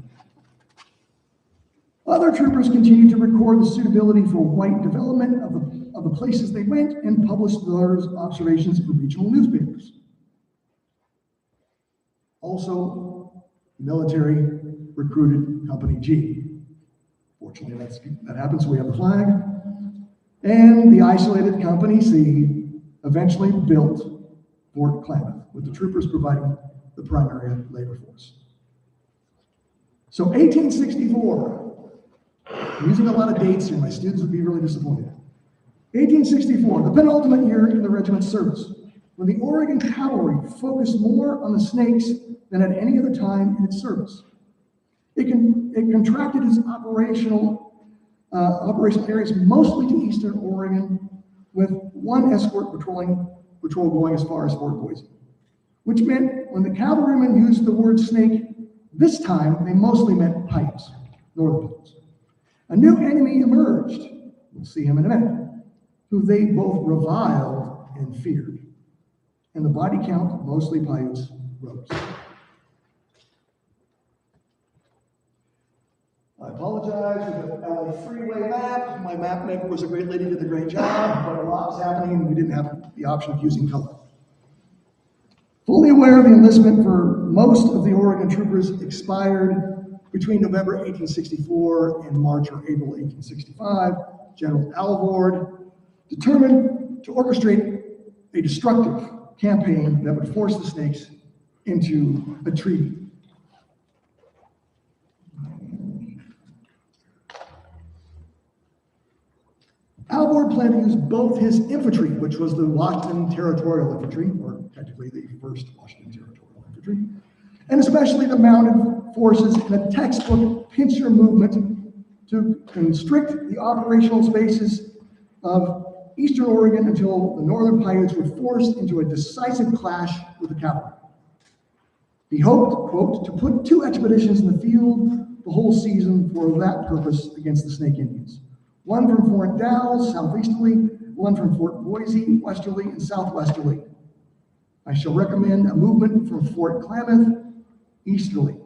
Speaker 3: Other troopers continued to record the suitability for white development of the places they went and published those observations in regional newspapers. Also, military recruited Company G. Fortunately, that happens, so we have the flag. And the isolated Company C eventually built Fort Klamath, with the troopers providing the primary labor force. So 1864, I'm using a lot of dates here, my students would be really disappointed. 1864, the penultimate year in the regiment's service, when the Oregon Cavalry focused more on the snakes than at any other time in its service. It contracted its operational areas mostly to eastern Oregon, with 1 escort patrol going as far as Fort Boise, which meant when the cavalrymen used the word snake, this time they mostly meant pipes, northern pipes. A new enemy emerged, we'll see him in a minute, who they both reviled and feared. And the body count, mostly Paiutes, rose. I apologize for the LA freeway map. My map maker was a great lady, did a great job, but a lot was happening and we didn't have the option of using color. Fully aware of the enlistment for most of the Oregon troopers expired between November 1864 and March or April 1865, General Alvord determined to orchestrate a destructive campaign that would force the snakes into a treaty. Alvord planned to use both his infantry, which was the Washington Territorial Infantry, or technically the 1st Washington Territorial Infantry, and especially the mounted forces in a textbook pincer movement to constrict the operational spaces of eastern Oregon until the northern Paiutes were forced into a decisive clash with the cavalry. He hoped, quote, to put 2 expeditions in the field the whole season for that purpose against the Snake Indians. 1 from Fort Dalles, southeasterly, 1 from Fort Boise, westerly and southwesterly. I shall recommend a movement from Fort Klamath, easterly.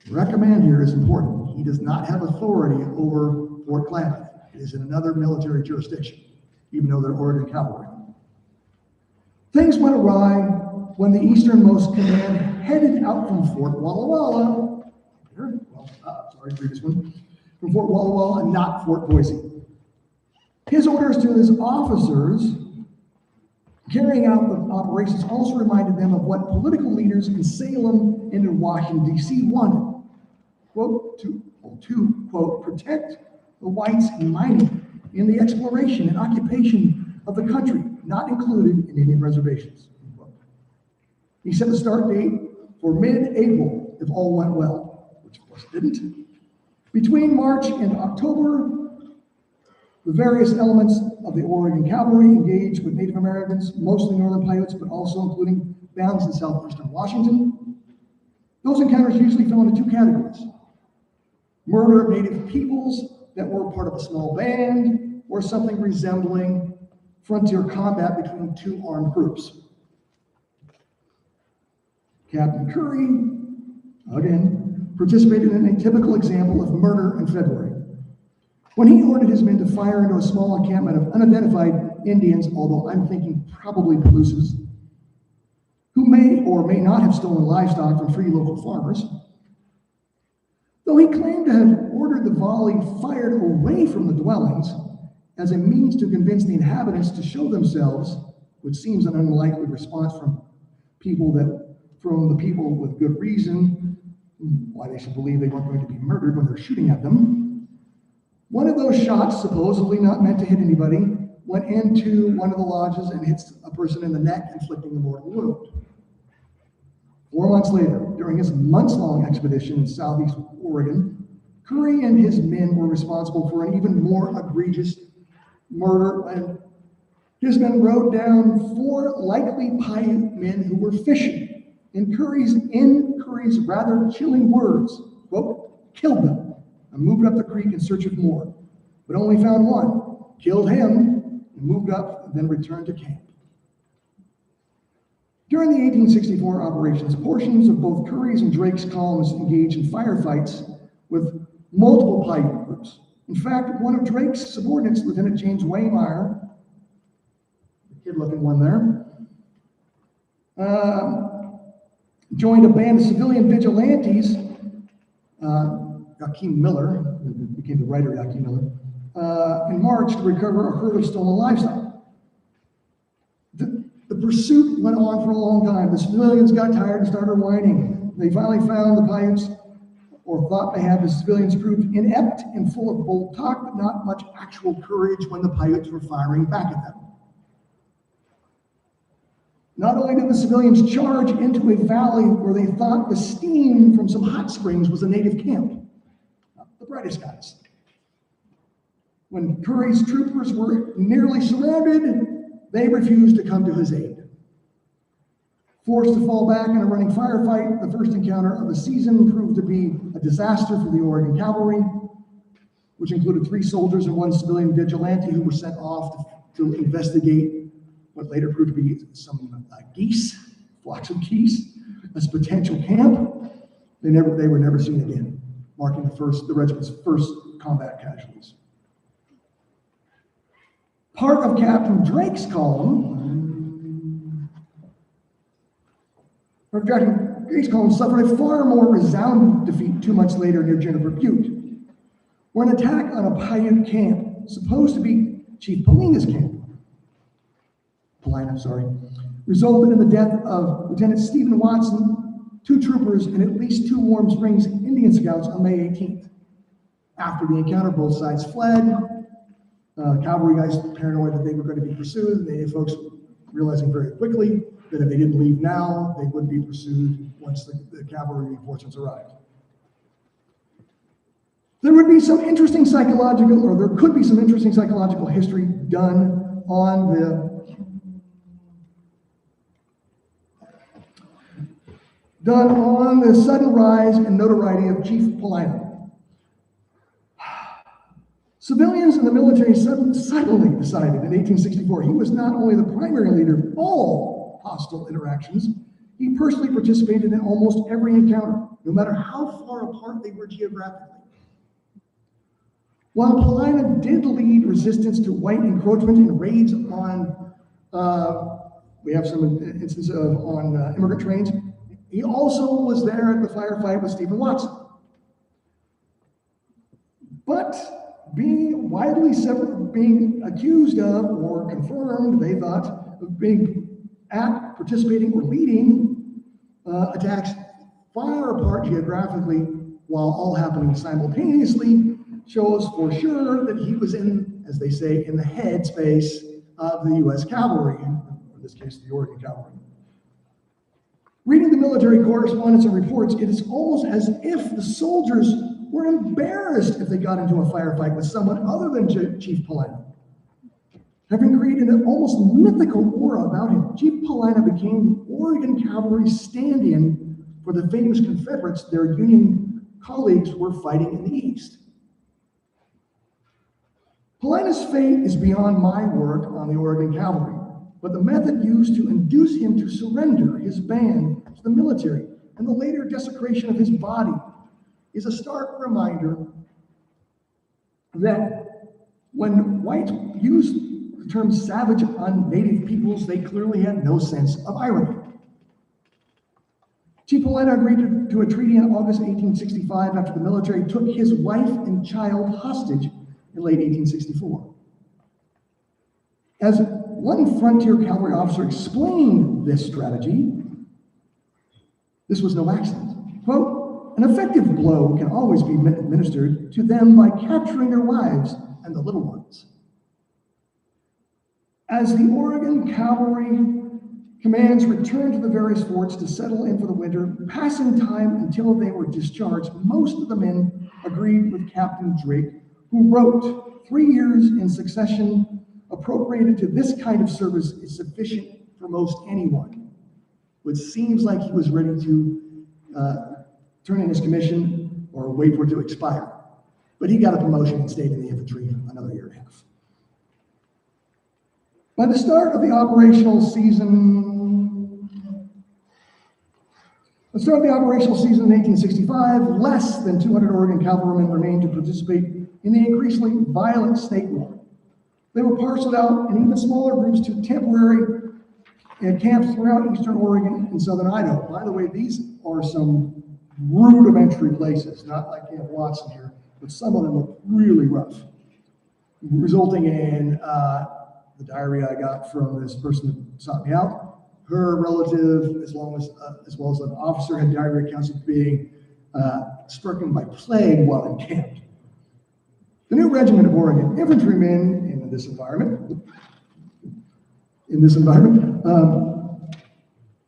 Speaker 3: Recommend here is important. He does not have authority over Fort Klamath. It is in another military jurisdiction, even though they're Oregon Cavalry. Things went awry when the easternmost command headed out from Fort Walla Walla. Previous one. From Fort Walla Walla and not Fort Boise. His orders to his officers carrying out the operations also reminded them of what political leaders in Salem and in Washington, D.C. wanted, quote, to quote, protect the whites in mining, in the exploration and occupation of the country, not included in Indian reservations. He set the start date for mid-April if all went well, which of course it didn't. Between March and October, the various elements of the Oregon Cavalry engaged with Native Americans, mostly Northern Paiutes, but also including bands in southeastern Washington. Those encounters usually fell into two categories: murder of Native peoples that were part of a small band, or something resembling frontier combat between two armed groups. Captain Curry, again, participated in a typical example of murder in February, when he ordered his men to fire into a small encampment of unidentified Indians, although I'm thinking probably Palousas, who may or may not have stolen livestock from free local farmers. Though he claimed to have ordered the volley fired away from the dwellings as a means to convince the inhabitants to show themselves, which seems an unlikely response from the people with good reason, why they should believe they weren't going to be murdered when they're shooting at them. One of those shots, supposedly not meant to hit anybody, went into one of the lodges and hits a person in the neck, inflicting a mortal wound. 4 months later, during his months-long expedition in southeast Oregon, Curry and his men were responsible for an even more egregious murder, and his men rode down 4 likely Paiute men who were fishing. In Curry's rather chilling words, quote, killed them and moved up the creek in search of more, but only found one, killed him, and moved up, and then returned to camp. During the 1864 operations, portions of both Curry's and Drake's columns engaged in firefights with multiple Paiute groups. In fact, one of Drake's subordinates, Lieutenant James Waymeyer, the kid-looking one there, joined a band of civilian vigilantes, Joaquin Miller, who became the writer Joaquin Miller, in March to recover a herd of stolen livestock. The pursuit went on for a long time. The civilians got tired and started whining. They finally found the Paiutes, or thought they had. The civilians proved inept and full of bold talk, but not much actual courage when the Paiutes were firing back at them. Not only did the civilians charge into a valley where they thought the steam from some hot springs was a native camp, not the brightest guys. When Curry's troopers were nearly surrounded, they refused to come to his aid. Forced to fall back in a running firefight, the first encounter of the season proved to be a disaster for the Oregon Cavalry, which included 3 soldiers and 1 civilian vigilante who were sent off to investigate what later proved to be some flocks of geese, as potential camp. They were never seen again, marking the regiment's first combat casualties. Part of Captain Drake's column, suffered a far more resounding defeat 2 months later near Juniper Butte, where an attack on a Paiute camp, supposed to be Chief Polina's camp, resulted in the death of Lieutenant Stephen Watson, 2 troopers, and at least 2 Warm Springs Indian scouts on May 18th. After the encounter, both sides fled. Cavalry guys paranoid that they were going to be pursued, and Native folks realizing very quickly that if they didn't leave now, they would be pursued once the cavalry reinforcements arrived. There could be some interesting psychological history done on the sudden rise and notoriety of Chief Polina. Civilians and the military suddenly decided in 1864 he was not only the primary leader of all hostile interactions, he personally participated in almost every encounter, no matter how far apart they were geographically. While Paulina did lead resistance to white encroachment and raids on, we have some instances on immigrant trains, he also was there at the firefight with Stephen Watson. But being being accused of or confirmed, they thought, of being at, participating, or leading attacks far apart geographically while all happening simultaneously shows for sure that he was in, as they say, in the headspace of the U.S. Cavalry, in this case, the Oregon Cavalry. Reading the military correspondence and reports, it is almost as if the soldiers were embarrassed if they got into a firefight with someone other than Chief Paulina. Having created an almost mythical aura about him, Chief Paulina became the Oregon Cavalry stand-in for the famous Confederates their Union colleagues were fighting in the East. Paulina's fate is beyond my work on the Oregon Cavalry, but the method used to induce him to surrender his band to the military and the later desecration of his body is a stark reminder that when whites used the term savage on native peoples, they clearly had no sense of irony. Chief Paulina agreed to a treaty in August 1865 after the military took his wife and child hostage in late 1864. As one frontier cavalry officer explained this strategy, this was no accident. Quote, an effective blow can always be administered to them by capturing their wives and the little ones. As the Oregon Cavalry commands returned to the various forts to settle in for the winter, passing time until they were discharged, most of the men agreed with Captain Drake, who wrote, 3 years in succession appropriated to this kind of service is sufficient for most anyone, which seems like he was ready to turn in his commission or wait for it to expire. But he got a promotion and stayed in the infantry another year and a half. By the start of the operational season, in 1865, less than 200 Oregon cavalrymen remained to participate in the increasingly violent snake war. They were parceled out in even smaller groups to temporary camps throughout eastern Oregon and southern Idaho. By the way, these are some rudimentary places, not like Camp Watson here, but some of them look really rough, resulting in the diary I got from this person that sought me out. Her relative, as well as an officer, had diary accounts of being stricken by plague while encamped. The new regiment of Oregon infantrymen in this environment,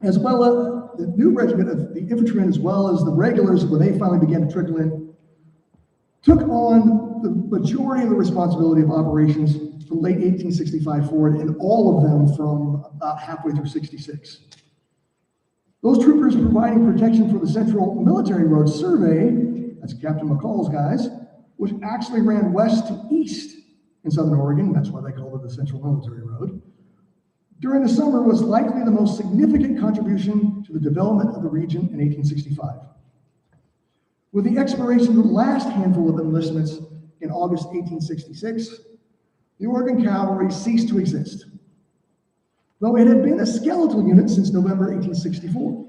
Speaker 3: as well as the new regiment of the infantrymen, as well as the regulars, when they finally began to trickle in, took on the majority of the responsibility of operations from late 1865 forward, and all of them from about halfway through 66. Those troopers providing protection for the Central Military Road Survey, that's Captain McCall's guys, which actually ran west to east in southern Oregon, that's why they called it the Central Military Road, during the summer was likely the most significant contribution to the development of the region in 1865. With the expiration of the last handful of enlistments in August 1866, the Oregon Cavalry ceased to exist, though it had been a skeletal unit since November 1864.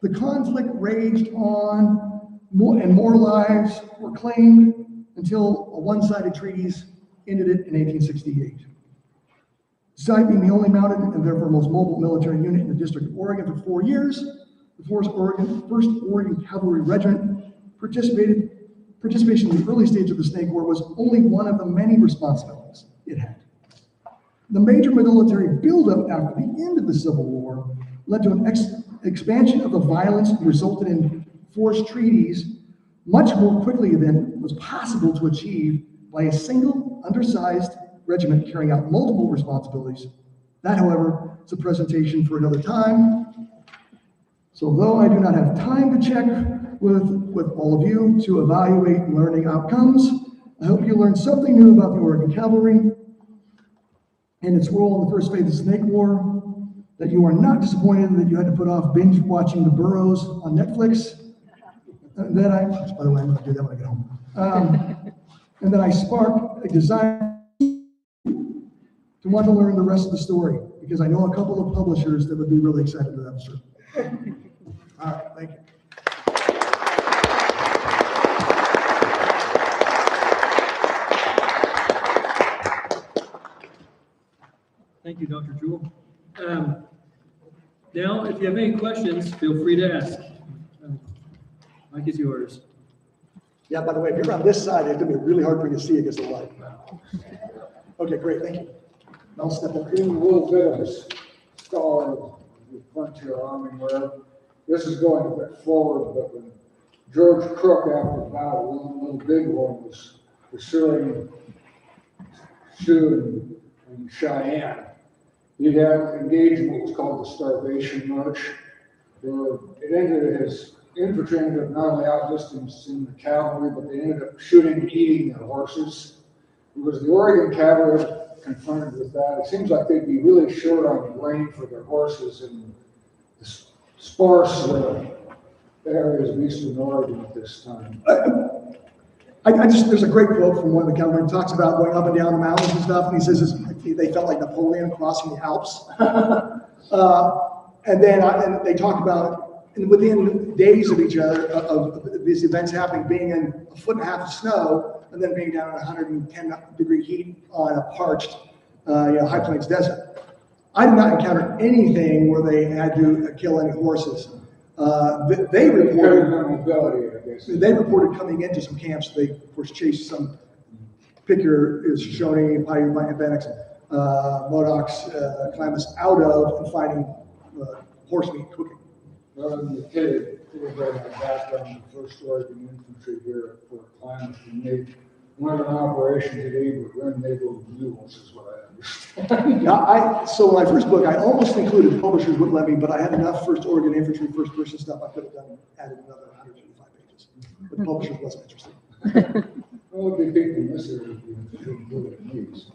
Speaker 3: The conflict raged on, and more lives were claimed until a one-sided treaties ended it in 1868. Despite being the only mounted and therefore most mobile military unit in the District of Oregon for 4 years, the 1st Oregon Cavalry Regiment participation in the early stage of the Snake War was only one of the many responsibilities it had. The major military buildup after the end of the Civil War led to an expansion of the violence and resulted in forced treaties much more quickly than was possible to achieve by a single undersized regiment carrying out multiple responsibilities. That, however, is a presentation for another time. So though I do not have time to check with all of you to evaluate learning outcomes, I hope you learned something new about the Oregon Cavalry and its role in the first phase of the Snake War, that you are not disappointed that you had to put off binge watching The Burrows on Netflix. By the way, I'm going to do that when I get home. And then I sparked a desire to want to learn the rest of the story, because I know a couple of publishers that would be really excited about that story. All right, thank you.
Speaker 2: Thank you, Dr. Jewell. Now, if you have any questions, feel free to ask. Mike is yours.
Speaker 3: Yeah, by the way, if you're on this side, it's gonna be really hard for you to see against the light. Okay, great, thank you. I'll step over
Speaker 4: In
Speaker 3: here.
Speaker 4: a little bit of a scholar of the Frontier Army where this is going a bit forward, but when George Crook, after the battle, one little big one, was pursuing Sioux and Cheyenne, he had engaged what was called the Starvation March, where it ended his infantry ended up not only outdistancing the cavalry, but they ended up shooting and eating their horses. It was the Oregon Cavalry confronted with that. It seems like they'd be really short on grain for their horses in the sparse areas of eastern Oregon at this time.
Speaker 3: There's a great quote from one of the cavalry. He talks about going up and down the mountains and stuff, and he says they felt like Napoleon crossing the Alps. And they talk about, and within days of each other, of these events happening, being in a foot and a half of snow, and then being down in 110-degree heat on a parched, high plains desert. I did not encounter anything where they had to kill any horses. They reported coming into some camps. They, of course, chased some Shoshone, Paiute, Hispanics, Modocs, Klamath out of and finding horse meat cooking.
Speaker 4: The kid right my background, the 1st Oregon Infantry here at Fort Klamath, and they went on operation today, but run neighborhood mules is what I understand.
Speaker 3: Now, so in my first book, I almost included publishers wouldn't let me, but I had enough 1st Oregon Infantry first person stuff. I could have added another 185 pages, but publishers wasn't interested.
Speaker 4: Well, it'd be big in this area if you couldn't do it in these.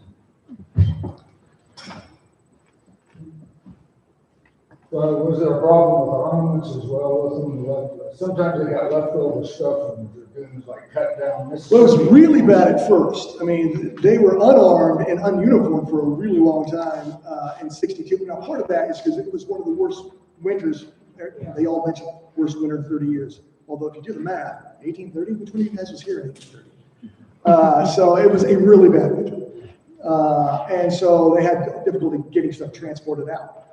Speaker 4: Well, was there a problem with armaments as well with them? Sometimes they got leftover stuff and things like cut down this.
Speaker 3: Well, it was really bad at first. I mean, they were unarmed and ununiformed for a really long time in '62. Now, part of that is because it was one of the worst winters. They all mentioned worst winter in 30 years. Although if you do the math, 1830, which one of you guys was here in 1830? So it was a really bad winter. And so they had difficulty getting stuff transported out.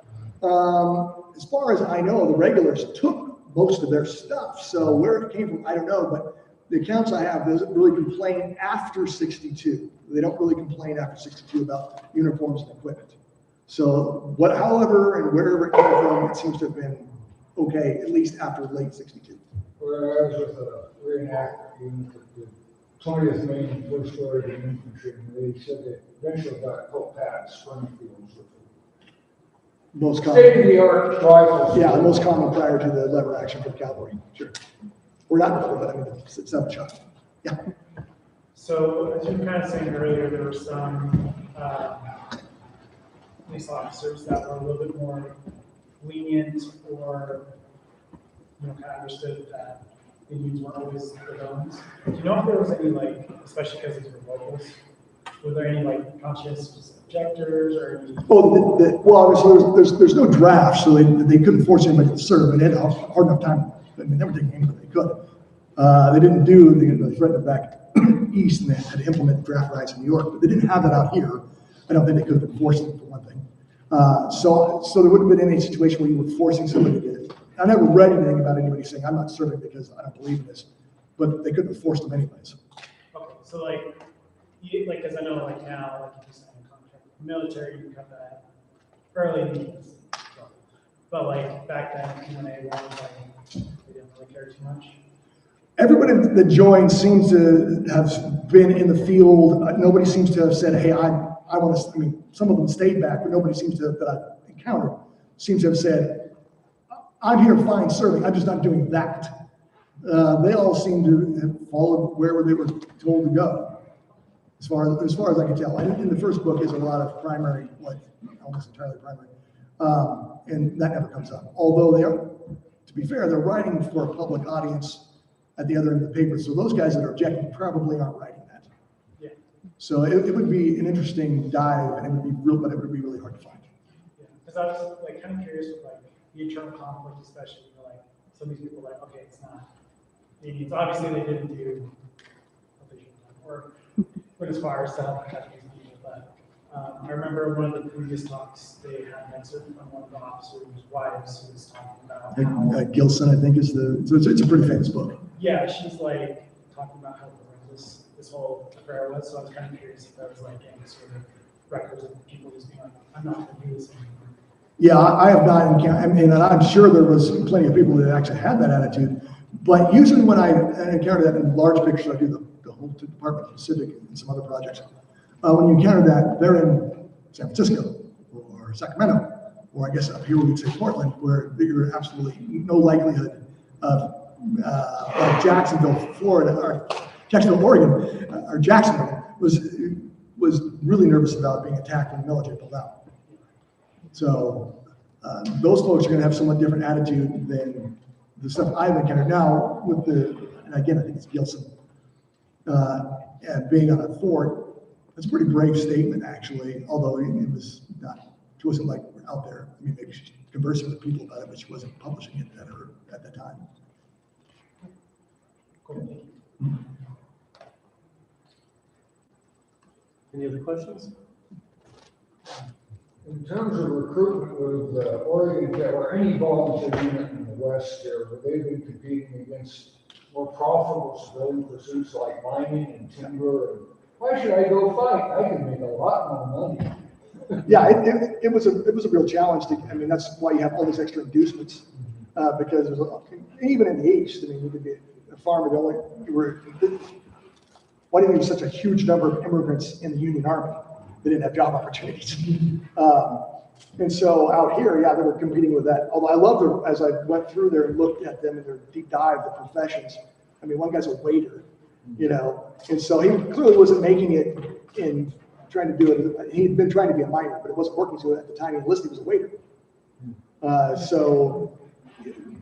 Speaker 3: As far as I know, the regulars took most of their stuff. So where it came from, I don't know, but the accounts I have doesn't really complain after '62. They don't really complain after '62 about uniforms and equipment. So however and wherever it came from, it seems to have been okay, at least after late '62.
Speaker 4: Whereas with a reenactment unit, the 20th Maine 1st Oregon Infantry, and they said they eventually got coat packs, Springfields with
Speaker 3: Most common.
Speaker 4: state-of-the-art rifles.
Speaker 3: Yeah, the most common prior to the lever action for cavalry. Sure. Or not before, but I mean, it's 7-shot. Yeah.
Speaker 5: So, as you were kind of saying earlier, there were some police officers that were a little bit more lenient or, kind of understood that Indians weren't always the villains. Do you know if there was any, especially because these were locals, were there any, conscientious objectors or any?
Speaker 3: Well, obviously, there's no draft, so they couldn't force anybody to serve. They had a hard enough time. I mean, they were taking anybody they could. They threatened it back east, and they had to implement draft rights in New York, but they didn't have that out here. I don't think they could have enforced it, for one thing. So there wouldn't have been any situation where you were forcing somebody to. I never read anything about anybody saying, I'm not serving because I don't believe in this, but they couldn't have forced them anyways.
Speaker 5: Okay, so because I know now, you just signed a contract, military, you have that early meetings. But back then, when they wanted, they didn't really care too much.
Speaker 3: Everybody that joined seems to have been in the field. Nobody seems to have said, hey, I want to, some of them stayed back, but nobody seems to, that I've encountered, seems to have said, I'm here fine serving, I'm just not doing that. They all seem to have followed wherever they were told to go, as far as I can tell. In the first book is a lot of primary, almost entirely primary, and that never comes up. Although to be fair, they're writing for a public audience at the other end of the paper, so those guys that are objecting probably aren't writing that. So it would be an interesting dive, and it would be real, but it would be really hard to find.
Speaker 5: Yeah, because I was like kind of curious with like the internal conflict, especially, you know, like some of these people are like, okay, it's not Indians. Obviously, they didn't do what they should have done, or went as far as to help protect these people. But I remember one of the previous talks they had an excerpt from one of the officers' wives who was talking about how,
Speaker 3: Gilson, I think, is it's a pretty famous book.
Speaker 5: yeah, she's like talking about how this whole affair was. So I was kind of curious if that was like any sort of records of people just being like, I'm not going to do this anymore.
Speaker 3: Yeah, I have not encountered, and I'm sure there was plenty of people that actually had that attitude. But usually when I encounter that in large pictures, I do the whole Department of Pacific and some other projects. When you encounter that, they're in San Francisco or Sacramento, or I guess up here we would say Portland, where there's absolutely no likelihood of like Jacksonville, Florida, or Jacksonville, Oregon, or Jacksonville was really nervous about being attacked when the military pulled out. So those folks are going to have somewhat different attitude than the stuff I've encountered now with and again, I think it's Gilson, and being on a fort. That's a pretty brave statement, actually, although it was not, she wasn't like out there. I mean, maybe she's conversing with people about it, but she wasn't publishing it at the time.
Speaker 5: Cool.
Speaker 1: Any other questions?
Speaker 4: In terms of recruitment with Oregon Cavalry, or any volunteer unit in the West here, have they been competing against more profitable civilian pursuits like mining and timber? And why should I go fight? I can make a lot more money.
Speaker 3: Yeah, it was a real challenge. I mean, that's why you have all these extra inducements, because there's even in the East, I mean, you could be a farmer. Why didn't there be such a huge number of immigrants in the Union Army? They didn't have job opportunities. And so out here, yeah, they were competing with that. Although I loved as I went through there and looked at them in their deep dive, the professions. I mean, one guy's a waiter, you know, and so he clearly wasn't making it in trying to do it. He'd been trying to be a miner, but it wasn't working. So at the time he enlisted, he was a waiter. So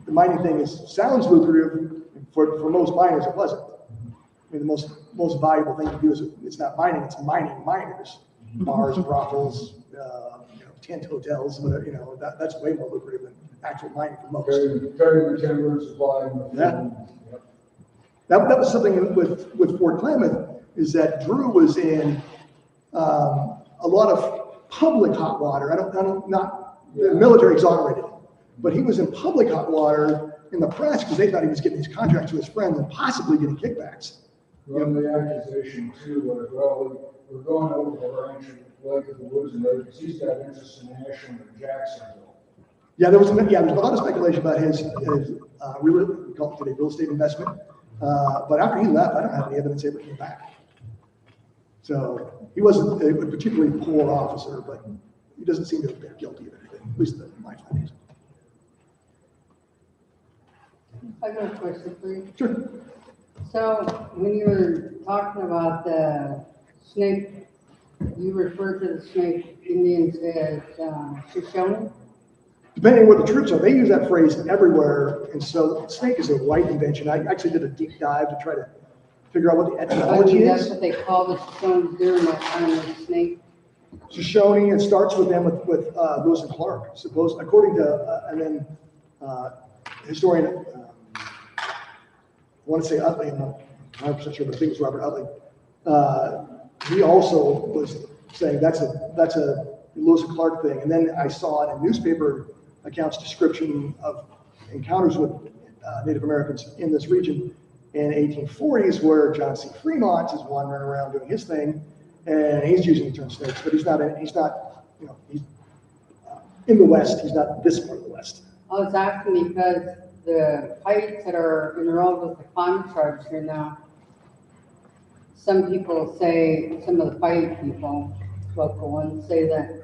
Speaker 3: the mining thing sounds lucrative. For most miners, it wasn't. I mean, the most valuable thing to do is it's not mining, it's mining miners. Bars, brothels, tent hotels, whatever, that's way more lucrative than actual mining for most.
Speaker 4: Carrying the timber, supplying the
Speaker 3: Yeah. That was something with Fort Klamath, is that Drew was in a lot of public hot water. The military exonerated him, but he was in public hot water in the press because they thought he was getting these contracts with his friends and possibly getting kickbacks.
Speaker 4: Well, the accusation too was, well, we're going over the ranch and Lake of the Woods and because he's got interest in Ashland and Jacksonville.
Speaker 3: Yeah, there's a lot of speculation about his real estate investment. But after he left, I don't have any evidence he ever came back. So he wasn't a particularly poor officer, but he doesn't seem to have been guilty of anything, at least in my findings.
Speaker 6: I got a question for you.
Speaker 3: Sure.
Speaker 6: So when you were talking about the snake, you referred to the Snake Indians as Shoshone?
Speaker 3: Depending on where the troops are, they use that phrase everywhere. And so snake is a white invention. I actually did a deep dive to try to figure out what the etymology
Speaker 6: That's
Speaker 3: is.
Speaker 6: what they call the Shoshones during that time of the snake.
Speaker 3: Shoshone, it starts with them with Lewis and Clark, according to, and then historian, I want to say Utley, I'm not 100% sure, but I think it was Robert Utley. He also was saying that's a Lewis and Clark thing. And then I saw in a newspaper accounts description of encounters with Native Americans in this region in 1840s, where John C. Fremont is wandering around doing his thing, and he's using the term snakes, but he's not, he's in the West. He's not this part of the West.
Speaker 6: I was asking because the Paiutes that are enrolled with the climate tribes here now, some people say, some of the Paiute people, local ones, say that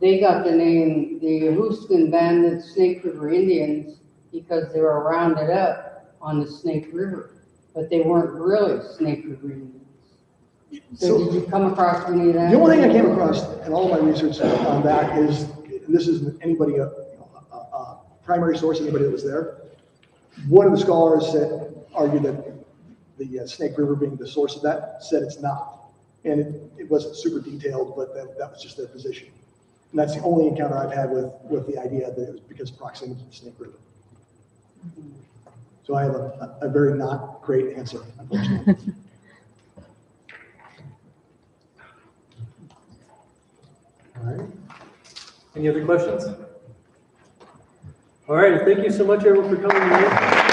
Speaker 6: they got the name the Houston Banded Snake River Indians because they were rounded up on the Snake River, but they weren't really Snake River Indians. So did you come across any of that?
Speaker 3: The only thing I came across in all of my research on that is, and this isn't anybody, a primary source, anybody that was there. One of the scholars argued that the Snake River being the source of that said it's not. and it wasn't super detailed, but that was just their position. And that's the only encounter I've had with the idea that it was because of proximity to the Snake River. So I have a very not great answer, unfortunately.
Speaker 7: All right. Any other questions? All right, thank you so much, everyone, for coming tonight.